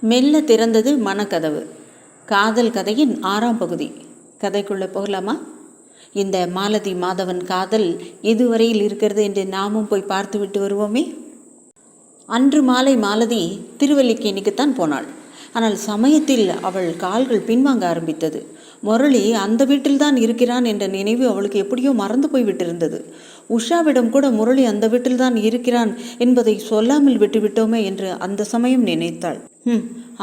மெல்ல திறந்தது மனக்கதவு. காதல் கதையின் 6ஆம் பகுதி. கதைக்குள்ளே போகலாமா? இந்த மாலதி மாதவன் காதல் எதுவரையில் இருக்கிறது என்று நாமும் போய் பார்த்து விட்டு வருவோமே. அன்று மாலை மாலதி திருவல்லிக்கேணிக்குத்தான் போனாள். ஆனால் சமயத்தில் அவள் கால்கள் பின்வாங்க ஆரம்பித்தது. முரளி அந்த வீட்டில்தான் இருக்கிறான் என்ற நினைவு அவளுக்கு எப்படியோ மறந்து போய்விட்டிருந்தது. உஷாவிடம் கூட முரளி அந்த வீட்டில்தான் இருக்கிறான் என்பதை சொல்லாமல் விட்டுவிட்டோமே என்று அந்த சமயம் நினைத்தாள்.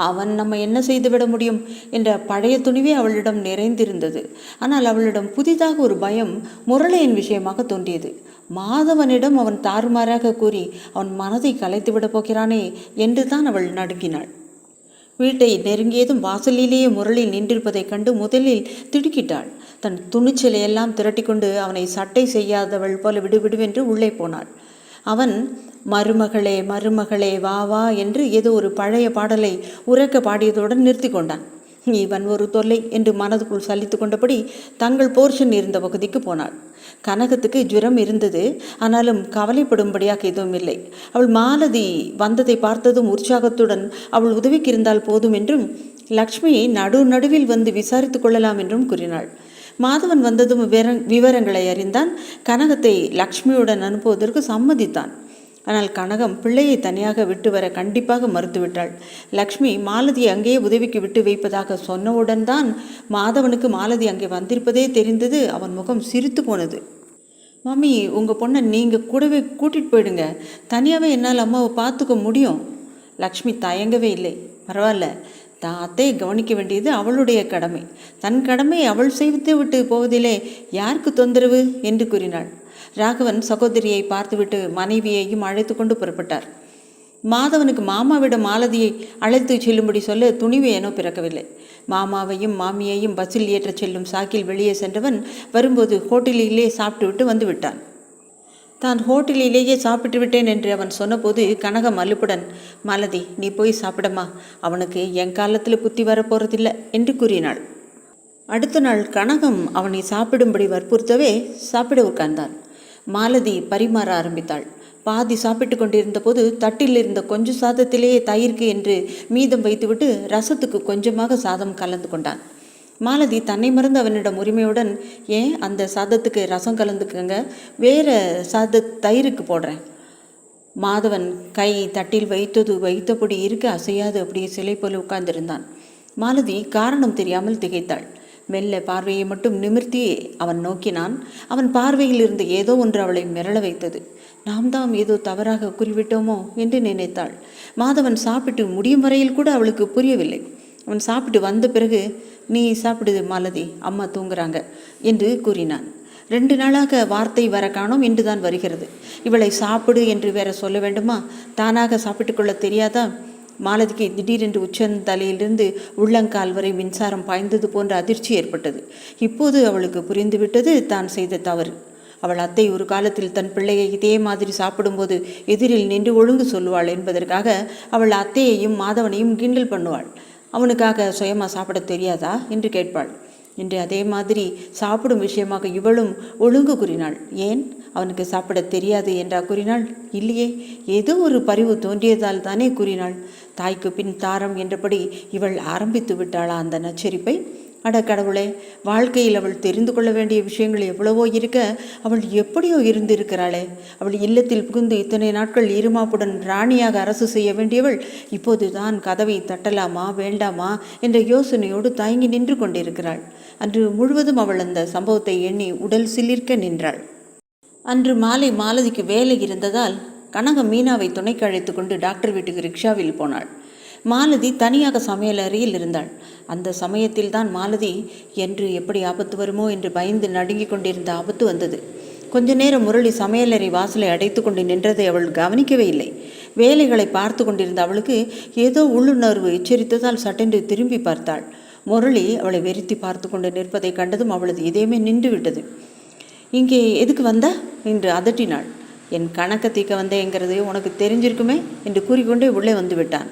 அவன் நம்ம என்ன செய்துவிட முடியும் என்ற பழைய துணிவே அவளிடம் நிறைந்திருந்தது. ஆனால் அவளிடம் புதிதாக ஒரு பயம் முரளியின் விஷயமாக தோன்றியது. மாதவனிடம் அவன் தாறுமாறாக கூறி அவன் மனதை கலைத்துவிடப் போகிறானே என்று தான் அவள் நடுங்கினாள். வீட்டை நெருங்கியதும் வாசலிலேயே முரளி நின்றிருப்பதைக் கண்டு முதலில் திடுக்கிட்டாள். தன் துணிச்சலையெல்லாம் திரட்டிக்கொண்டு அவனை சட்டை செய்யாதவள் போல விடுவிடுவென்று உள்ளே போனாள். அவன் மருமகளே மருமகளே வா வா என்று ஏதோ ஒரு பழைய பாடலை உரக்க பாடியதுடன் நிறுத்தி கொண்டான். இவன் ஒரு தொல்லை என்று மனதுக்குள் சலித்து கொண்டபடி தங்கள் போர்ஷன் இருந்த பகுதிக்கு போனாள். கனகத்துக்கு ஜுரம் இருந்தது. ஆனாலும் கவலைப்படும்படியாக எதுவும் இல்லை. அவள் மாலதி வந்ததை பார்த்ததும் உற்சாகத்துடன் அவள் உதவிக்கு இருந்தால் போதும் என்றும் லக்ஷ்மி நடுவில் வந்து விசாரித்து கொள்ளலாம் என்றும் கூறினாள். மாதவன் வந்ததும் விவரங்களை அறிந்தான். கனகத்தை லக்ஷ்மியுடன் அனுப்புவதற்கு சம்மதித்தான். ஆனால் கனகம் பிள்ளையை தனியாக விட்டு வர கண்டிப்பாக மறுத்துவிட்டாள். லக்ஷ்மி மாலதியை அங்கேயே உதவிக்கு விட்டு வைப்பதாக சொன்னவுடன் தான் மாதவனுக்கு மாலதி அங்கே வந்திருப்பதே தெரிந்தது. அவன் முகம் சிரித்து போனது. மம்மி, உங்கள் பொண்ணை நீங்கள் கூடவே கூட்டிகிட்டு போயிடுங்க. தனியாகவே என்னால் அம்மாவை பார்த்துக்க முடியும். லக்ஷ்மி தயங்கவே இல்லை. பரவாயில்ல, தான் அத்தையை கவனிக்க வேண்டியது அவளுடைய கடமை. தன் கடமை அவள் செய்து விட்டு போவதிலே யாருக்கு தொந்தரவு என்று கூறினாள். ராகவன் சகோதரியை பார்த்துவிட்டு மனைவியையும் அழைத்து கொண்டு புறப்பட்டார். மாதவனுக்கு மாமாவிடம் மாலதியை அழைத்து செல்லும்படி சொல்ல துணிவு ஏனோ பிறக்கவில்லை. மாமாவையும் மாமியையும் பஸ்ஸில் ஏற்ற செல்லும் சாக்கில் வெளியே சென்றவன் வரும்போது ஹோட்டலிலே சாப்பிட்டு விட்டு வந்து விட்டான். தான் ஹோட்டலிலேயே சாப்பிட்டு விட்டேன் என்று அவன் சொன்னபோது கனகம் அலுப்புடன், மாலதி, நீ போய் சாப்பிடமா, அவனுக்கு என் காலத்தில் புத்தி வரப்போறதில்லை என்று கூறினாள். அடுத்த நாள் கனகம் அவனை சாப்பிடும்படி வற்புறுத்தவே சாப்பிட உட்கார்ந்தான். மாலதி பரிமாற ஆரம்பித்தாள். பாதி சாப்பிட்டு கொண்டிருந்த போது தட்டில் இருந்த கொஞ்சம் சாதத்திலேயே தயிருக்கு என்று மீதம் வைத்துவிட்டு ரசத்துக்கு கொஞ்சமாக சாதம் கலந்து கொண்டான். மாலதி தன்னை மறந்து அவனிடம் உரிமையுடன், ஏன் அந்த சாதத்துக்கு ரசம் கலந்துக்கங்க, வேறு தயிருக்கு போடுறேன். மாதவன் கை தட்டில் வைத்தபடி இருக்க அசையாது அப்படியே சிலை போல உட்கார்ந்திருந்தான். மாலதி காரணம் தெரியாமல் திகைத்தாள். மெல்ல பார்வையை மட்டும் நிமிர்த்தி அவன் நோக்கினான். அவன் பார்வையில் இருந்து ஏதோ ஒன்று அவளை மிரள வைத்தது. நாம் தான் ஏதோ தவறாக கூறிவிட்டோமோ என்று நினைத்தாள். மாதவன் சாப்பிட்டு முடியும் வரையில் கூட அவளுக்கு புரியவில்லை. அவன் சாப்பிட்டு வந்த பிறகு, நீ சாப்பிடுது மாலதி, அம்மா தூங்குறாங்க என்று கூறினான். 2 நாளாக வார்த்தை வர காணோம், இன்றுதான் வருகிறது. இவளை சாப்பிடு என்று வேற சொல்ல வேண்டுமா? தானாக சாப்பிட்டு கொள்ள தெரியாதா? மாலதிக்கு திடீரென்று உச்சந்தலையிலிருந்து உள்ளங்கால் வரை மின்சாரம் பாய்ந்தது போன்ற அதிர்ச்சி ஏற்பட்டது. இப்போது அவளுக்கு புரிந்துவிட்டது தான் செய்த தவறு. அவள் அத்தை ஒரு காலத்தில் தன் பிள்ளையை இதே மாதிரி சாப்பிடும்போது எதிரில் நின்று ஒழுங்கு சொல்லுவாள் என்பதற்காக அவள் அத்தையையும் மாதவனையும் கிண்டல் பண்ணுவாள். அவனுக்காக சுயமாக சாப்பிட தெரியாதா என்று கேட்பாள். என்று அதே மாதிரி சாப்பிடும் விஷயமாக இவளும் ஒழுங்கு கூறினாள். ஏன் அவனுக்கு சாப்பிட தெரியாது என்றா கூறினாள்? இல்லையே, ஏதோ ஒரு பரிவு தோன்றியதால் தானே கூறினாள். தாய்க்கு பின் தாரம் என்றபடி இவள் ஆரம்பித்து விட்டாளா அந்த நச்சரிப்பை? அட கடவுளே, வாழ்க்கையில் அவள் தெரிந்து கொள்ள வேண்டிய விஷயங்கள் எவ்வளவோ இருக்க அவள் எப்படியோ இருந்திருக்கிறாளே. அவள் இல்லத்தில் புகுந்து இத்தனை நாட்கள் இருமாப்புடன் ராணியாக அரசு செய்ய வேண்டியவள் இப்போது தான் கதவை தட்டலாமா வேண்டாமா என்ற யோசனையோடு தயங்கி நின்று கொண்டிருக்கிறாள். அன்று முழுவதும் அவள் அந்த சம்பவத்தை எண்ணி உடல் சிலிர்க்க நின்றாள். அன்று மாலை மாலதிக்கு வேலை இருந்ததால் கனகம் மீனாவை துணைக்கு அழைத்து கொண்டு டாக்டர் வீட்டுக்கு ரிக்ஷாவில் போனாள். மாலதி தனியாக சமையல் அறையில் இருந்தாள். அந்த சமயத்தில் தான் மாலதி என்று எப்படி ஆபத்து வருமோ என்று பயந்து நடுங்கிக் கொண்டிருந்த ஆபத்து வந்தது. கொஞ்ச நேரம் முரளி சமையலறை வாசலை அடைத்து கொண்டு நின்றதை அவள் கவனிக்கவே இல்லை. வேலைகளை பார்த்து கொண்டிருந்த அவளுக்கு ஏதோ உள்ளுணர்வு எச்சரித்ததால் சட்டென்று திரும்பி பார்த்தாள். முரளி அவளை வெறுத்தி பார்த்து கொண்டு நிற்பதை கண்டதும் அவளது இதயமே நின்று விட்டது. இங்கே எதுக்கு வந்த என்று அதட்டினாள். என் கணக்கை தீக்க வந்தேங்கிறது உனக்கு தெரிஞ்சிருக்குமே என்று கூறிக்கொண்டே உள்ளே வந்து விட்டான்.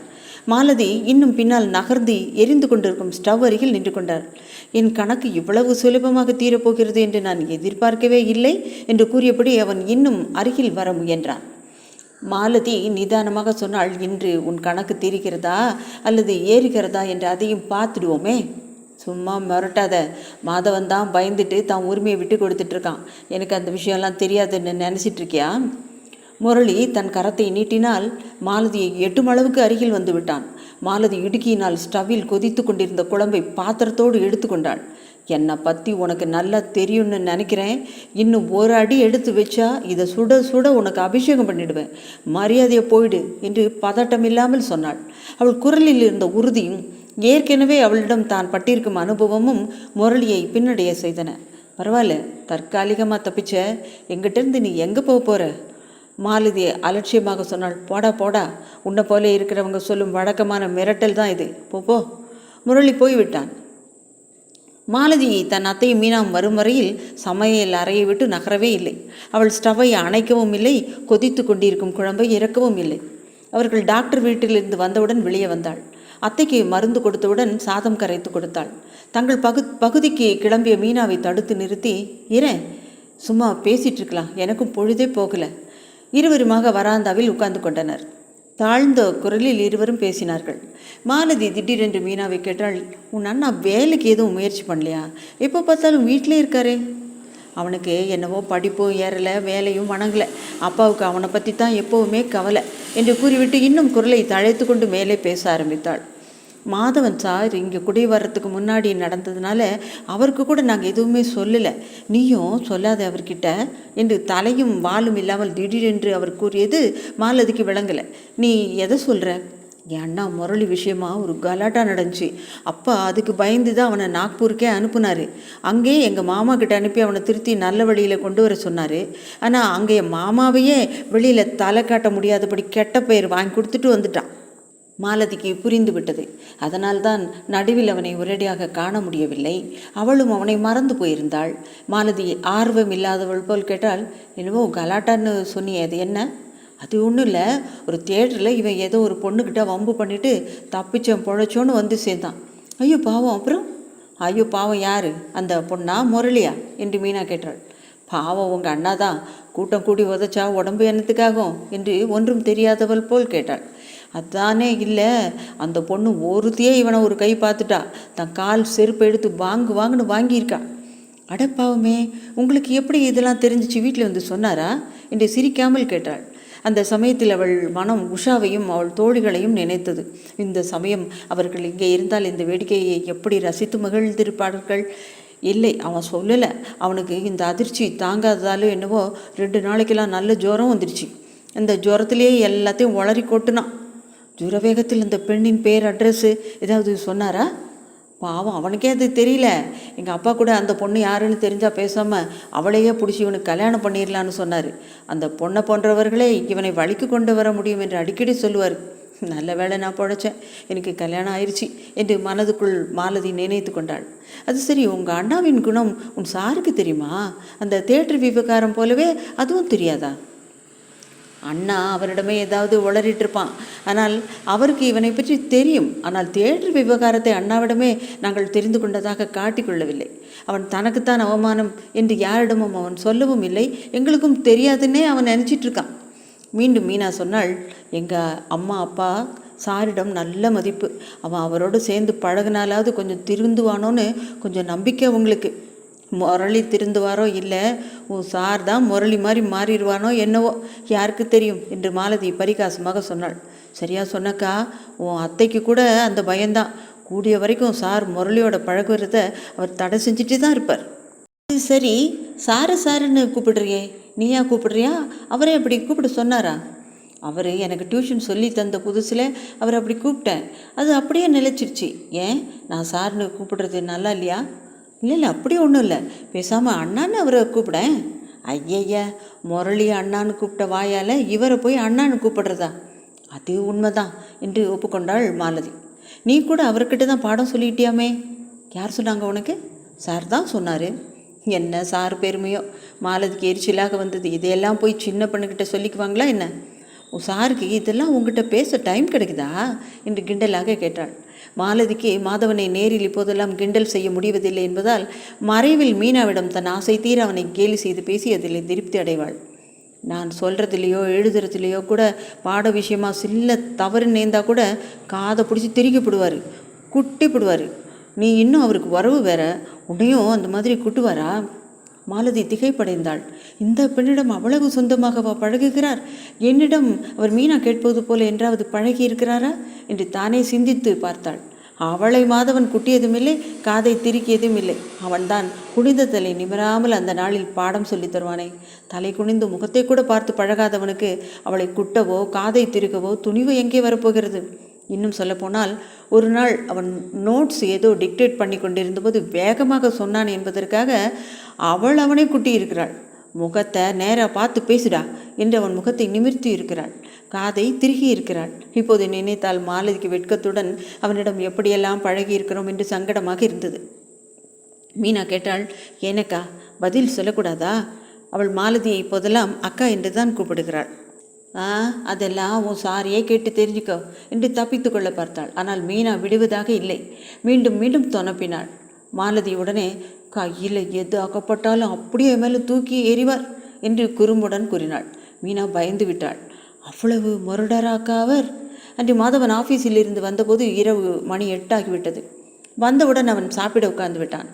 மாலதி இன்னும் பின்னால் நகர்ந்து எரிந்து கொண்டிருக்கும் ஸ்டவ் அருகில் நின்று கொண்டாள். என் கணக்கு இவ்வளவு சுலபமாக தீரப்போகிறது என்று நான் எதிர்பார்க்கவே இல்லை என்று கூறியபடி அவன் இன்னும் அருகில் வர முயன்றான். மாலதி நிதானமாக சொன்னாள், இன்று உன் கணக்கு தீர்க்கிறதா அல்லது ஏறுகிறதா என்று அதையும் பார்த்துடுவோமே. சும்மா மிரட்டாத. மாதவன் தான் பயந்துட்டு தான் உரிமையை விட்டு கொடுத்துட்ருக்கான். எனக்கு அந்த விஷயம்லாம் தெரியாதுன்னு நினச்சிட்ருக்கியா? முரளி தன் கரத்தை நீட்டினால் மாலதியை எட்டும் அளவுக்கு அருகில் வந்து விட்டான். மாலதி இடுக்கியினால் ஸ்டவ்வில் கொதித்து கொண்டிருந்த குழம்பை பாத்திரத்தோடு எடுத்து கொண்டாள். என்னை பற்றி உனக்கு நல்லா தெரியும்னு நினைக்கிறேன். இன்னும் ஒரு அடி எடுத்து வச்சா இதை சுட சுட உனக்கு அபிஷேகம் பண்ணிடுவேன். மரியாதையை போயிடு என்று பதட்டமில்லாமல் சொன்னாள். அவள் குரலில் இருந்த உறுதியும் ஏற்கனவே அவளிடம் தான் பட்டிருக்கும் அனுபவமும் முரளியை பின்னடைய செய்தன. பரவாயில்ல, தற்காலிகமாக தப்பிச்ச. எங்கிட்டேருந்து நீ எங்கே போக போகிற? மாலதி அலட்சியமாக சொன்னாள். போடா போடா, உன்னை போல இருக்கிறவங்க சொல்லும் வழக்கமான மிரட்டல் தான் இது. போ. முரளி போய்விட்டான். மாலதி தன் அத்தையும் மீனாவும் வரும் வரையில் சமையல் அறையை விட்டு நகரவே இல்லை. அவள் ஸ்டவ்வை அணைக்கவும் இல்லை, கொதித்து கொண்டிருக்கும் குழம்பை இறக்கவும் இல்லை. அவர்கள் டாக்டர் வீட்டிலிருந்து வந்தவுடன் வெளியே வந்தாள். அத்தைக்கு மருந்து கொடுத்தவுடன் சாதம் கரைத்து கொடுத்தாள். தங்கள் பகுதிக்கு கிளம்பிய மீனாவை தடுத்து நிறுத்தி, இரேன் சும்மா பேசிகிட்டு இருக்கலாம், எனக்கும் பொழுதே போகலை. இருவருமாக வராந்தாவில் உட்கார்ந்து கொண்டனர். தாழ்ந்த குரலில் இருவரும் பேசினார்கள். மாலதி திடீரென்று மீனாவை கேட்டாள், உன் அண்ணா வேலைக்கு எதுவும் முயற்சி பண்ணலையா? எப்போ பார்த்தாலும் வீட்டிலே இருக்காரே. அவனுக்கு என்னவோ படிப்பும் ஏறலை, வேலையும் வணங்கலை. அப்பாவுக்கு அவனை பற்றி தான் எப்போவுமே கவலை என்று கூறிவிட்டு இன்னும் குரலை தழைத்து கொண்டு மேலே பேச ஆரம்பித்தாள். மாதவன் சார் இங்கே குடி வர்றதுக்கு முன்னாடி நடந்ததுனால அவருக்கு கூட நாங்கள் எதுவுமே சொல்லலை, நீயும் சொல்லாத அவர்கிட்ட என்று தலையும் வாலும் இல்லாமல் திடீரென்று அவர் கூறியது மாலதிக்கு விளங்கலை. நீ எதை சொல்கிற? என் அண்ணா முரளி விஷயமா ஒரு கலாட்டா நடந்துச்சு. அப்பா அதுக்கு பயந்து தான் அவனை நாக்பூருக்கே அனுப்புனார். அங்கே எங்கள் மாமா கிட்ட அனுப்பி அவனை திருத்தி நல்ல வழியில் கொண்டு வர சொன்னார். ஆனால் அங்கே மாமாவையே வெளியில் தலை காட்ட முடியாதபடி கெட்ட பெயர் வாங்கி கொடுத்துட்டு வந்துட்டான். மாலதிக்கு புரிந்து விட்டது. அதனால்தான் நடுவில் அவனை ஒரேடியாக காண முடியவில்லை. அவளும் அவனை மறந்து போயிருந்தாள். மாலதி ஆர்வம் இல்லாதவள் போல் கேட்டால், என்னவோ கலாட்டான்னு சொன்னியே, அது என்ன? அது ஒன்றும் இல்லை, ஒரு தியேட்டரில் இவன் ஏதோ ஒரு பொண்ணுக்கிட்ட வம்பு பண்ணிவிட்டு தப்பிச்சோம் பொழைச்சோன்னு வந்து சேர்ந்தான். ஐயோ பாவம். அப்புறம்? ஐயோ பாவம் யார்? அந்த பொண்ணா முரளியா என்று மீனா கேட்டாள். பாவம் உங்கள் அண்ணா தான். கூட்டம் கூடி உதச்சா உடம்பு என்னத்துக்காகும் என்று ஒன்றும் தெரியாதவள் போல் கேட்டாள். அதானே இல்லை, அந்த பொண்ணு ஒருத்தையே இவனை ஒரு கை பார்த்துட்டா. தன் கால் செருப்பை எடுத்து வாங்குன்னு வாங்கியிருக்கா. அடப்பாவமே, உங்களுக்கு எப்படி இதெல்லாம் தெரிஞ்சிச்சு? வீட்டில் வந்து சொன்னாரா என்று சிரிக்காமல் கேட்டாள். அந்த சமயத்தில் அவள் மனம் உஷாவையும் அவள் தோழிகளையும் நினைத்தது. இந்த சமயம் அவர்கள் இங்கே இருந்தால் இந்த வேடிக்கையை எப்படி ரசித்து மகிழ்ந்திருப்பார்கள். இல்லை, அவன் சொல்லலை. அவனுக்கு இந்த அதிர்ச்சி தாங்காததாலும் என்னவோ 2 நாளைக்கெல்லாம் நல்ல ஜுரம் வந்துடுச்சு. அந்த ஜுரத்திலேயே எல்லாத்தையும் உளறி கொட்டுனான். ஜுரவேகத்தில் அந்த பெண்ணின் பேர், அட்ரஸ்ஸு ஏதாவது சொன்னாரா? பாவம், அவனுக்கே அது தெரியல. எங்கள் அப்பா கூட அந்த பொண்ணு யாருன்னு தெரிஞ்சால் பேசாமல் அவளையே பிடிச்சி இவனுக்கு கல்யாணம் பண்ணிடலான்னு சொன்னார். அந்த பொண்ணை போன்றவர்களே இவனை வழிக்கு கொண்டு வர முடியும் என்று அடிக்கடி சொல்லுவார். நல்ல வேளை நான் பிழைச்சேன், எனக்கு கல்யாணம் ஆயிடுச்சு என்று மனதுக்குள் மாலதி நினைத்து கொண்டாள். அது சரி, உங்கள் அண்ணாவின் குணம் உன் சாருக்கு தெரியுமா? அந்த தேட்டர் விவகாரம் போலவே அதுவும் தெரியாதா? அண்ணா அவரிடமே ஏதாவது உளறிட்டு இருப்பான். ஆனால் அவருக்கு இவனை பற்றி தெரியும். ஆனால் தேட்டர் விவகாரத்தை அண்ணாவிடமே நாங்கள் தெரிந்து கொண்டதாக காட்டிக்கொள்ளவில்லை. அவன் தனக்குத்தான் அவமானம் என்று யாரிடமும் அவன் சொல்லவும் இல்லை. எங்களுக்கும் தெரியாதுன்னே அவன் நினச்சிட்ருக்கான். மீண்டும் மீனா சொன்னாள், எங்கள் அம்மா அப்பா சாரிடம் நல்ல மதிப்பு. அவன் அவரோடு சேர்ந்து பழகினாலாவது கொஞ்சம் திருந்துவானோன்னு கொஞ்சம் நம்பிக்கை அவங்களுக்கு. முரளி திருந்துவாரோ இல்லை உன் சார் தான் முரளி மாதிரி மாறிடுவானோ என்னவோ, யாருக்கு தெரியும் என்று மாலதி பரிகாசமாக சொன்னாள். சரியா சொன்னக்கா, உன் அத்தைக்கு கூட அந்த பயம்தான். கூடிய வரைக்கும் சார் முரளியோட பழகுறத அவர் தடை செஞ்சுட்டு தான் இருப்பார். சரி, சாருன்னு கூப்பிடுறியே, நீயா கூப்பிடுறியா? அவரே அப்படி கூப்பிட சொன்னாரா? அவர் எனக்கு டியூஷன் சொல்லி தந்த புதுசில் அவர் அப்படி கூப்பிட்டேன். அது அப்படியே நிலைச்சிருச்சு. ஏன் நான் சார்னு கூப்பிடுறது நல்லா இல்லையா? இல்லை, அப்படி ஒன்றும் இல்லை. பேசாமல் அண்ணான்னு அவரை கூப்பிடேன். ஐயய்யா, முரளி அண்ணான்னு கூப்பிட்ட வாயால் இவரை போய் அண்ணான்னு கூப்பிடுறதா? அது உண்மைதான் என்று ஒப்புக்கொண்டாள் மாலதி. நீ கூட அவர்கிட்ட தான் பாடம் சொல்லிட்டியாமே. யார் சொன்னாங்க உனக்கு? சார் தான் சொன்னார். என்ன சார் பெருமையோ. மாலதிக்கு எரிச்சலாக வந்தது. இதையெல்லாம் போய் சின்ன பொண்ணுக்கிட்ட சொல்லிக்குவாங்களா என்ன? சாருக்கு இதெல்லாம் உங்ககிட்ட பேச டைம் கிடைக்குதா என்று கிண்டலாக கேட்டாள். மாலதிக்கு மாதவனை நேரில் இப்போதெல்லாம் கிண்டல் செய்ய முடிவதில்லை என்பதால் மறைவில் மீனாவிடம் தன் ஆசை தீர அவனை கேலி செய்து பேசி அதில் திருப்தி அடைவாள். நான் சொல்கிறதுலையோ எழுதுறதுலையோ கூட பாட விஷயமா சில்ல தவறு நேர்ந்தா கூட காதை பிடிச்சி திருக்கிப்பிடுவார், குட்டிப்பிடுவார். நீ இன்னும் அவருக்கு வரவு வேற, உன்னையும் அந்த மாதிரி குட்டுவாரா? மாலதி திகைப்படைந்தாள். இந்த பெண்ணிடம் அவ்வளவு சொந்தமாகவா பழகுகிறார்? என்னிடம் அவர் மீனா கேட்பது போல என்றாவது பழகி இருக்கிறாரா என்று தானே சிந்தித்து பார்த்தாள். அவளை மாதவன் குட்டியதும் இல்லை, காதை திருக்கியதும் இல்லை. அவன்தான் குனிந்த தலை நிமிராமல் அந்த நாளில் பாடம் சொல்லி தருவானே. தலை குனிந்து முகத்தை கூட பார்த்து பழகாதவனுக்கு அவளை குட்டவோ காதை திருக்கவோ துணிவு எங்கே வரப்போகிறது? இன்னும் சொல்லப்போனால் ஒரு நாள் அவன் நோட்ஸ் ஏதோ டிக்டேட் பண்ணி கொண்டிருந்தபோது வேகமாக சொன்னான் என்பதற்காக அவள் அவனை குட்டியிருக்கிறாள். முகத்தை நேராக பார்த்து பேசுடா என்று அவன் முகத்தை நிமிர்த்தி இருக்கிறாள், காதை திருகி இருக்கிறாள். இப்போது நினைத்தால் மாலதிக்கு வெட்கத்துடன் அவனிடம் எப்படியெல்லாம் பழகி இருக்கிறோம் என்று சங்கடமாக இருந்தது. மீனா கேட்டாள், ஏனக்கா பதில் சொல்லக்கூடாதா? அவள் மாலதியை இப்போதெல்லாம் அக்கா என்று தான் கூப்பிடுகிறாள். அதெல்லாம் உன் சாரியே கேட்டு தெரிஞ்சுக்கோ என்று தப்பித்து கொள்ள பார்த்தாள். ஆனால் மீனா விடுவதாக இல்லை. மீண்டும் மீண்டும் தொணப்பினாள். மாலதி உடனே கையில் எது அகப்பட்டாலும் அப்படியே மேலே தூக்கி எறிவார் என்று குறும்புடன் கூறினாள். மீனா பயந்து விட்டாள். அவ்வளவு முரடராக்கா அவர்? அன்று மாதவன் ஆஃபீஸில் இருந்து வந்தபோது இரவு மணி 8 ஆகிவிட்டது. வந்தவுடன் அவன் சாப்பிட உட்கார்ந்து விட்டான்.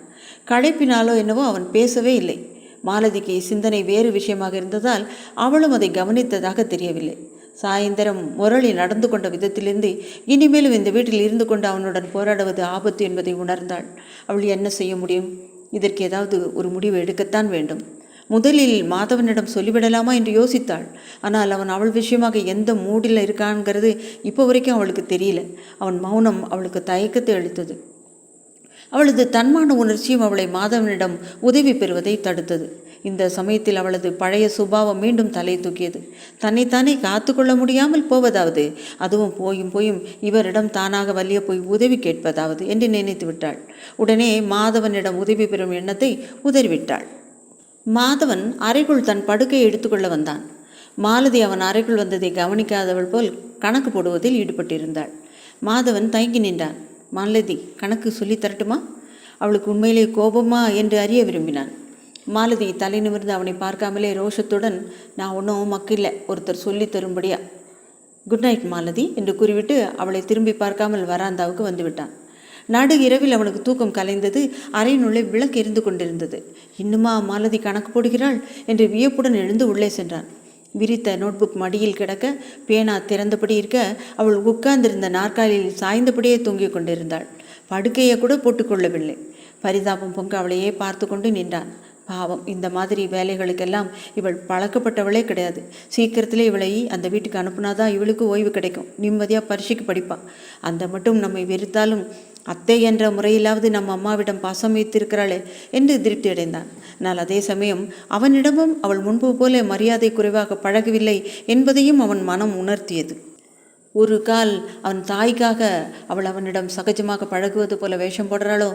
களைப்பினாலோ என்னவோ அவன் பேசவே இல்லை. மாலதிக்கு சிந்தனை வேறு விஷயமாக இருந்ததால் அவளும் அதை கவனித்ததாக தெரியவில்லை. சாயந்தரம் முரளி நடந்து கொண்ட விதத்திலிருந்து இனிமேலும் இந்த வீட்டில் இருந்து கொண்டு அவனுடன் போராடுவது ஆபத்து என்பதை உணர்ந்தாள். அவள் என்ன செய்ய முடியும்? இதற்கு ஏதாவது ஒரு முடிவு எடுக்கத்தான் வேண்டும். முதலில் மாதவனிடம் சொல்லிவிடலாமா என்று யோசித்தாள். ஆனால் அவன் அவள் விஷயமாக எந்த மூடில் இருக்கான்ங்கிறது இப்போ வரைக்கும் அவளுக்கு தெரியல. அவன் மௌனம் அவளுக்கு தயக்கத்தை அளித்தது. அவளது தன்மான உணர்ச்சியும் அவளை மாதவனிடம் உதவி பெறுவதை தடுத்தது. இந்த சமயத்தில் அவளது பழைய சுபாவம் மீண்டும் தலை தூக்கியது. தன்னைத்தானே காத்து கொள்ள முடியாமல் போவதாவது, அதுவும் போயும் இவரிடம் தானாக வலிய போய் உதவி கேட்பதாவது என்று நினைத்து விட்டாள். உடனே மாதவனிடம் உதவி பெறும் எண்ணத்தை உதறிவிட்டாள். மாதவன் அறைக்குள் தன் படுக்கையை எடுத்துக்கொள்ள வந்தான். மாலதி அவன் அறைக்குள் வந்ததை கவனிக்காதவள் போல் கணக்கு போடுவதில் ஈடுபட்டிருந்தாள். மாதவன் தயங்கி நின்றான். மாலதி, கணக்கு சொல்லி தரட்டுமா? அவளுக்கு உண்மையிலே கோபமா என்று அறிய விரும்பினான். மாலதி தலை நிமிர்ந்து அவனை பார்க்காமலே ரோஷத்துடன், நான் ஒன்றும் மக்கில்ல, ஒருத்தர் சொல்லி தரும்படியா. குட் நைட் மாலதி என்று கூறிவிட்டு அவளை திரும்பி பார்க்காமல் வராந்தாவுக்கு வந்துவிட்டான். நடு இரவில் அவனுக்கு தூக்கம் கலைந்தது. அறையினுள்ளே விளக்கு எரிந்து கொண்டிருந்தது. இன்னுமா மாலதி கணக்கு போடுகிறாள் என்று வியப்புடன் எழுந்து உள்ளே சென்றான். விரித்த நோட்புக் மடியில் கிடக்க, பேனா திறந்தபடி இருக்க, அவள் உட்கார்ந்திருந்த நாற்காலியில் சாய்ந்தபடியே தூங்கிக் கொண்டிருந்தாள். படுக்கையை கூட போட்டுக்கொள்ளவில்லை. பரிதாபம் பொங்க அவளையே பார்த்து கொண்டு நின்றான். பாவம், இந்த மாதிரி வேலைகளுக்கெல்லாம் இவள் பழக்கப்பட்டவளே கிடையாது. சீக்கிரத்திலே இவளை அந்த வீட்டுக்கு அனுப்புனாதான் இவளுக்கு ஓய்வு கிடைக்கும். நிம்மதியாக பரீட்சைக்கு படிப்பாள். அந்த மட்டும் நம்மை வெறுத்தாலும் அத்தை என்ற முறையிலாவது நம்ம அம்மாவிடம் பாசம் வைத்திருக்கிறாளே என்று திருப்தி அடைந்தான். ஆனால் அதே சமயம் அவனிடமும் அவள் முன்பு போல மரியாதை குறைவாக பழகவில்லை என்பதையும் அவன் மனம் உணர்த்தியது. ஒரு கால் அவன் தாய்க்காக அவள் அவனிடம் சகஜமாக பழகுவது போல வேஷம் போடுறாளோ?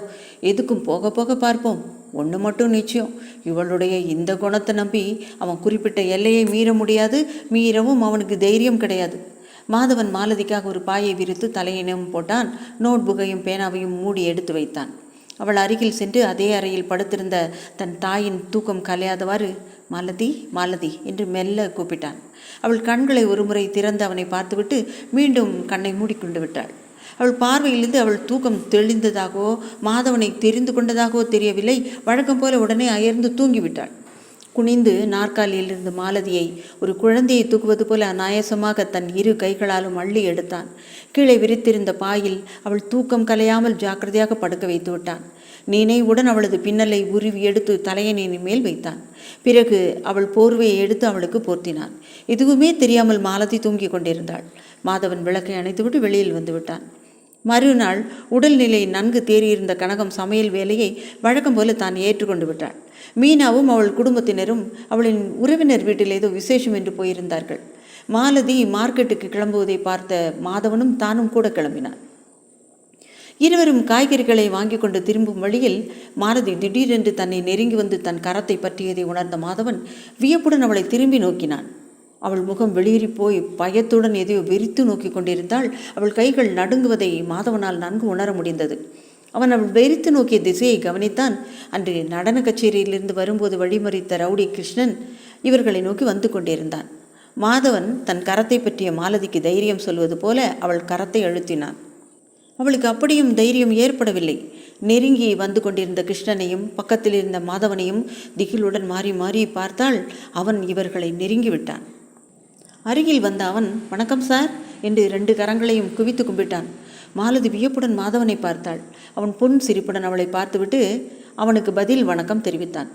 எதுக்கும் போக போக பார்ப்போம். ஒன்று மட்டும் நிச்சயம், இவளுடைய இந்த குணத்தை நம்பி அவன் குறிப்பிட்ட எல்லையை மீற முடியாது. மீறவும் அவனுக்கு தைரியம் கிடையாது. மாதவன் மாலதிக்காக ஒரு பாயை விரித்து தலையினம் போட்டான். நோட்புக்கையும் பேனாவையும் மூடி எடுத்து வைத்தான். அவள் அருகில் சென்று அதே அறையில் படுத்திருந்த தன் தாயின் தூக்கம் கலையாதவாறு, மாலதி மாலதி என்று மெல்ல கூப்பிட்டான். அவள் கண்களை ஒருமுறை திறந்து அவனை பார்த்துவிட்டு மீண்டும் கண்ணை மூடிக்கொண்டு விட்டாள். அவள் பார்வையிலிருந்து அவள் தூக்கம் தெளிந்ததாகவோ மாதவனை தெரிந்து கொண்டதாகவோ தெரியவில்லை. வழக்கம் போல உடனே அயர்ந்து தூங்கிவிட்டாள். குனிந்து நாற்காலியிலிருந்து மாலதியை ஒரு குழந்தையை தூக்குவது போல அநாயசமாக தன் இரு கைகளாலும் அள்ளி எடுத்தான். கீழே விரித்திருந்த பாயில் அவள் தூக்கம் கலையாமல் ஜாக்கிரதையாக படுக்க வைத்து விட்டான். நினைவுடன் அவளது பின்னலை உருவி எடுத்து தலையணியின் மேல் வைத்தான். பிறகு அவள் போர்வையை எடுத்து அவளுக்கு போர்த்தினான். எதுவுமே தெரியாமல் மாலதி தூங்கி கொண்டிருந்தாள். மாதவன் விளக்கை அணைத்துவிட்டு வெளியில் வந்து விட்டான். மறுநாள் உடல்நிலை நன்கு தேறியிருந்த கனகம் சமையல் வேலையை வழக்கம் போல தான் ஏற்றுக்கொண்டு விட்டாள். மீனாவும் அவள் குடும்பத்தினரும் அவளின் உறவினர் வீட்டில் ஏதோ விசேஷம் என்று போயிருந்தார்கள். மாலதி மார்க்கெட்டுக்கு கிளம்புவதை பார்த்த மாதவனும் தானும் கூட கிளம்பினான். இருவரும் காய்கறிகளை வாங்கி கொண்டு திரும்பும் வழியில் மாலதி திடீரென்று தன்னை நெருங்கி வந்து தன் கரத்தை பற்றியதை உணர்ந்த மாதவன் வியப்புடன் அவளை திரும்பி நோக்கினான். அவள் முகம் வெளியேறி போய் பயத்துடன் எதையோ வெறித்து நோக்கி கொண்டிருந்தாள். அவள் கைகள் நடுங்குவதை மாதவனால் நன்கு உணர முடிந்தது. அவன் அவள் வெறித்து நோக்கிய திசையை கவனித்தான். அன்று நடன கச்சேரியிலிருந்து வரும்போது வழிமறித்த ரவுடி கிருஷ்ணன் இவர்களை நோக்கி வந்து கொண்டிருந்தான். மாதவன் தன் கரத்தை பற்றிய மாலதிக்கு தைரியம் சொல்வது போல அவள் கரத்தை அழுத்தினான். அவளுக்கு அப்படியும் தைரியம் ஏற்படவில்லை. நெருங்கி வந்து கொண்டிருந்த கிருஷ்ணனையும் பக்கத்தில் இருந்த மாதவனையும் திகிலுடன் மாறி மாறி பார்த்தாள். அவன் இவர்களை நெருங்கி விட்டான். அருகில் வந்த அவன், வணக்கம் சார் என்று 2 கரங்களையும் குவித்து கும்பிட்டான். மாலதி வியப்புடன் மாதவனை பார்த்தாள். அவன் பொன் சிரிப்புடன் அவளை பார்த்துவிட்டு அவனுக்கு பதில் வணக்கம் தெரிவித்தான்.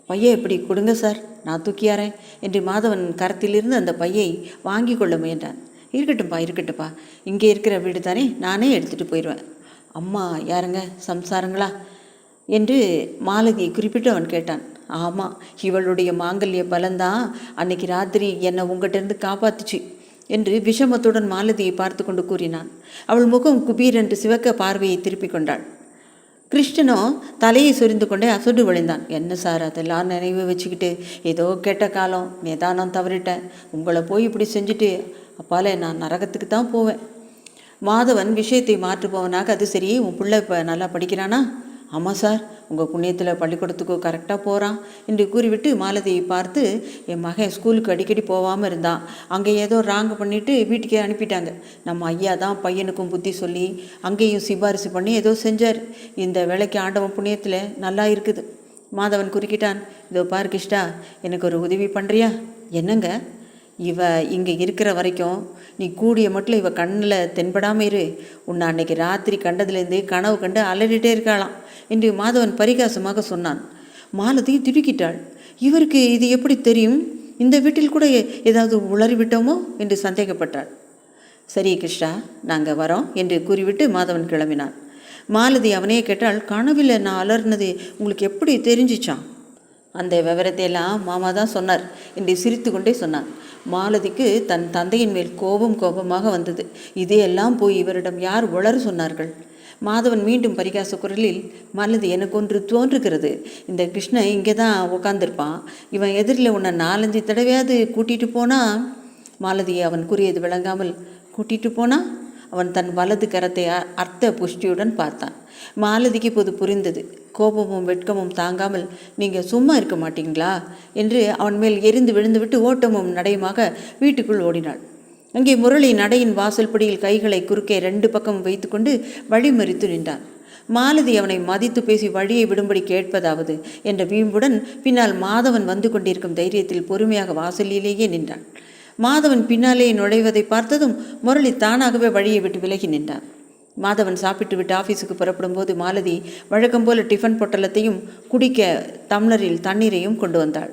பையை எப்படி கொடுங்க சார், நான் தூக்கியாரேன் என்று மாதவன் கரத்திலிருந்து அந்த பையை வாங்கி கொள்ள முயன்றான். இருக்கட்டும்ப்பா, இங்கே இருக்கிற வீடு தானே, நானே எடுத்துகிட்டு போயிடுவேன். அம்மா யாருங்க, சம்சாரங்களா என்று மாலதியை குறிப்பிட்டு அவன் கேட்டான். ஆமாம், இவளுடைய மாங்கல்ய பலன்தான் அன்னைக்கு ராத்திரி என்னை உங்கள்கிட்டருந்து காப்பாத்துச்சு என்று விஷமத்துடன் மாலதியை பார்த்து கொண்டு கூறினான். அவள் முகம் குபீரென்று சிவக்க பார்வையை திருப்பி கொண்டாள். கிருஷ்ணனோ தலையை சொரிந்து கொண்டே அசடு விழுந்தான். என்ன சார், அதெல்லாம் நினைவு வச்சுக்கிட்டு ஏதோ கெட்ட காலம், நிதானம் தவறிட்டேன். உங்களை போய் இப்படி செஞ்சுட்டு அப்பாலே நான் நரகத்துக்கு தான் போவேன். மாதவன் விஷயத்தை மாற்றுபவனாக, அது சரி, உன் பிள்ளை இப்போ நல்லா படிக்கிறானா? ஆமாம் சார், உங்கள் புண்ணியத்தில் பள்ளிக்கூடத்துக்கு கரெக்டாக போகிறான் என்று கூறிவிட்டு மாலதியை பார்த்து, என் மகன் ஸ்கூலுக்கு அடிக்கடி போகாமல் இருந்தான், அங்கே ஏதோ ராங்கு பண்ணிவிட்டு வீட்டுக்கே அனுப்பிட்டாங்க. நம்ம ஐயா தான் பையனுக்கும் புத்தி சொல்லி அங்கேயும் சிபாரிசு பண்ணி ஏதோ செஞ்சார். இந்த வேலைக்கு ஆண்டவன் புண்ணியத்தில் நல்லா இருக்குது. மாதவன் குறுக்கிட்டான். இதோ பாரு கிருஷ்ணா, எனக்கு ஒரு உதவி பண்ணுறியா? என்னங்க? இவ இங்கே இருக்கிற வரைக்கும் நீ கூடிய மட்டும் இவ கண்ணில் தென்படாமல் இரு. உன்னை அன்னைக்கு ராத்திரி கண்டதுலேருந்து கனவு கண்டு அலறிட்டே இருக்காளாம் என்று மாதவன் பரிகாசமாக சொன்னான். மாலதி திடுக்கிட்டாள். இவருக்கு இது எப்படி தெரியும்? இந்த வீட்டில் கூட ஏதாவது உளறி விட்டோமோ என்று சந்தேகப்பட்டாள். சரி கிருஷ்ணா, நாங்கள் வரோம் என்று கூறிவிட்டு மாதவன் கிளம்பினான். மாலதி அவனையே கேட்டாள். கனவில் நான் அலர்னது உங்களுக்கு எப்படி தெரிஞ்சிச்சான்? அந்த விவரத்தையெல்லாம் மாமா தான் சொன்னார் என்று சிரித்து கொண்டே சொன்னான். மாலதிக்கு தன் தந்தையின் மேல் கோபமாக வந்தது. இதையெல்லாம் போய் இவரிடம் யார் உளறு சொன்னார்கள்? மாதவன் மீண்டும் பரிகாச குரலில், மாலதி, எனக்கு ஒன்று தோன்றுகிறது. இந்த கிருஷ்ணன் இங்கே தான் உட்காந்துருப்பான். இவன் எதிரில் உன்னை 4-5 தடவையாவது கூட்டிகிட்டு போனால். மாலதியை அவன் கூறியது விளங்காமல், கூட்டிகிட்டு போனால்? அவன் தன் வலது கரத்தை அர்த்த புஷ்டியுடன் பார்த்தான். மாலதிக்கு இப்போது புரிந்தது. கோபமும் வெட்கமும் தாங்காமல், நீங்கள் சும்மா இருக்க மாட்டீங்களா என்று அவன் மேல் எரிந்து விழுந்துவிட்டு ஓட்டமும் நடையுமாக வீட்டுக்குள் ஓடினாள். அங்கே முரளி நடையின் வாசல்படியில் கைகளை குறுக்கே 2 பக்கமும் வைத்துக்கொண்டு வழிமறித்து நின்றான். மாலதி அவனை மதித்து பேசி வழியை விடும்படி கேட்பதாவது என்ற வீம்புடன் பின்னால் மாதவன் வந்து கொண்டிருக்கும் தைரியத்தில் பொறுமையாக வாசலிலேயே நின்றான். மாதவன் பின்னாலே நுழைவதை பார்த்ததும் முரளி தானாகவே வழியை விட்டு விலகி நின்றான். மாதவன் சாப்பிட்டு விட்டு ஆஃபீஸுக்கு புறப்படும் போது மாலதி வழக்கம் போல டிஃபன் பொட்டலத்தையும் குடிக்க டம்ளரில் தண்ணீரையும் கொண்டு வந்தாள்.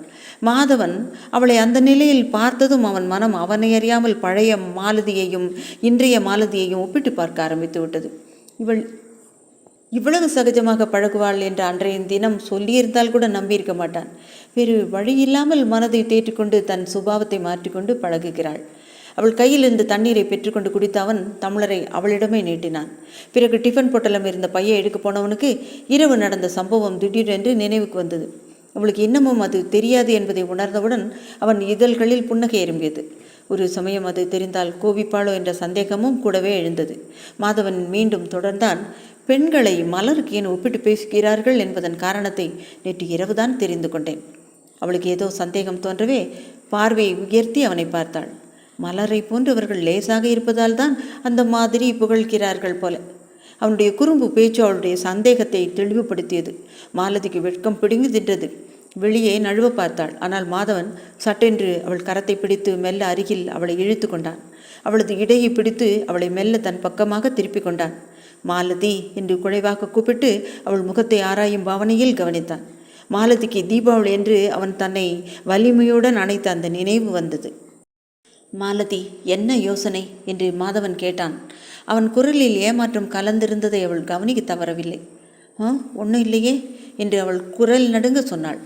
மாதவன் அவளை அந்த நிலையில் பார்த்ததும் அவன் மனம் அவனை அறியாமல் பழைய மாலதியையும் இன்றைய மாலதியையும் ஒப்பிட்டு பார்க்க ஆரம்பித்து விட்டது. இவள் இவ்வளவு சகஜமாக பழகுவாள் என்று அன்றைய தினம் சொல்லியிருந்தால் கூட நம்பியிருக்க மாட்டான். வேறு வழியில்லாமல் மனதை தேற்றிக்கொண்டு தன் சுபாவத்தை மாற்றிக்கொண்டு பழகுகிறாள். அவள் கையிலிருந்து தண்ணீரை பெற்றுக்கொண்டு குடித்த அவன் டம்ளரை அவளிடமே நீட்டினான். பிறகு டிஃபன் பொட்டலம் இருந்த பையை எடுக்க போனவனுக்கு இரவு நடந்த சம்பவம் திடீரென்று நினைவுக்கு வந்தது. அவளுக்கு இன்னமும் அது தெரியாது என்பதை உணர்ந்தவுடன் அவன் இதழ்களில் புன்னகை எறும்பியது. ஒரு சமயம் அது தெரிந்தால் கோபிப்பாளோ என்ற சந்தேகமும் கூடவே எழுந்தது. மாதவன் மீண்டும் தொடர்ந்தான். பெண்களை மலருக்கு ஏன் ஒப்பிட்டு பேசுகிறார்கள் என்பதன் காரணத்தை நேற்று இரவுதான் தெரிந்து கொண்டேன். அவளுக்கு ஏதோ சந்தேகம் தோன்றவே பார்வையை உயர்த்தி அவனை பார்த்தாள். மலரை போன்றவர்கள் லேசாக இருப்பதால் தான் அந்த மாதிரி புகழ்கிறார்கள் போல. அவனுடைய குறும்பு பேச்சு அவளுடைய சந்தேகத்தை தெளிவுபடுத்தியது. மாலதிக்கு வெட்கம் பிடுங்கி தின்றது. வெளியே நழுவ பார்த்தாள். ஆனால் மாதவன் சட்டென்று அவள் கரத்தை பிடித்து மெல்ல அருகில் அவளை இழுத்து கொண்டான். அவளது இடையை பிடித்து அவளை மெல்ல தன் பக்கமாக திருப்பி கொண்டான். மாலதி என்று குழைவாக கூப்பிட்டு அவள் முகத்தை ஆராயும் பாவனையில் கவனித்தான். மாலதிக்கு தீபாவளி என்று அவன் தன்னை வலிமையுடன் அணைத்த அந்த நினைவு வந்தது. மாலதி, என்ன யோசனை என்று மாதவன் கேட்டான். அவன் குரலில் ஏமாற்றம் கலந்திருந்ததை அவள் கவனிக்க தவறவில்லை. ஒன்றும் இல்லையே என்று அவள் குரல் நடுங்க சொன்னாள்.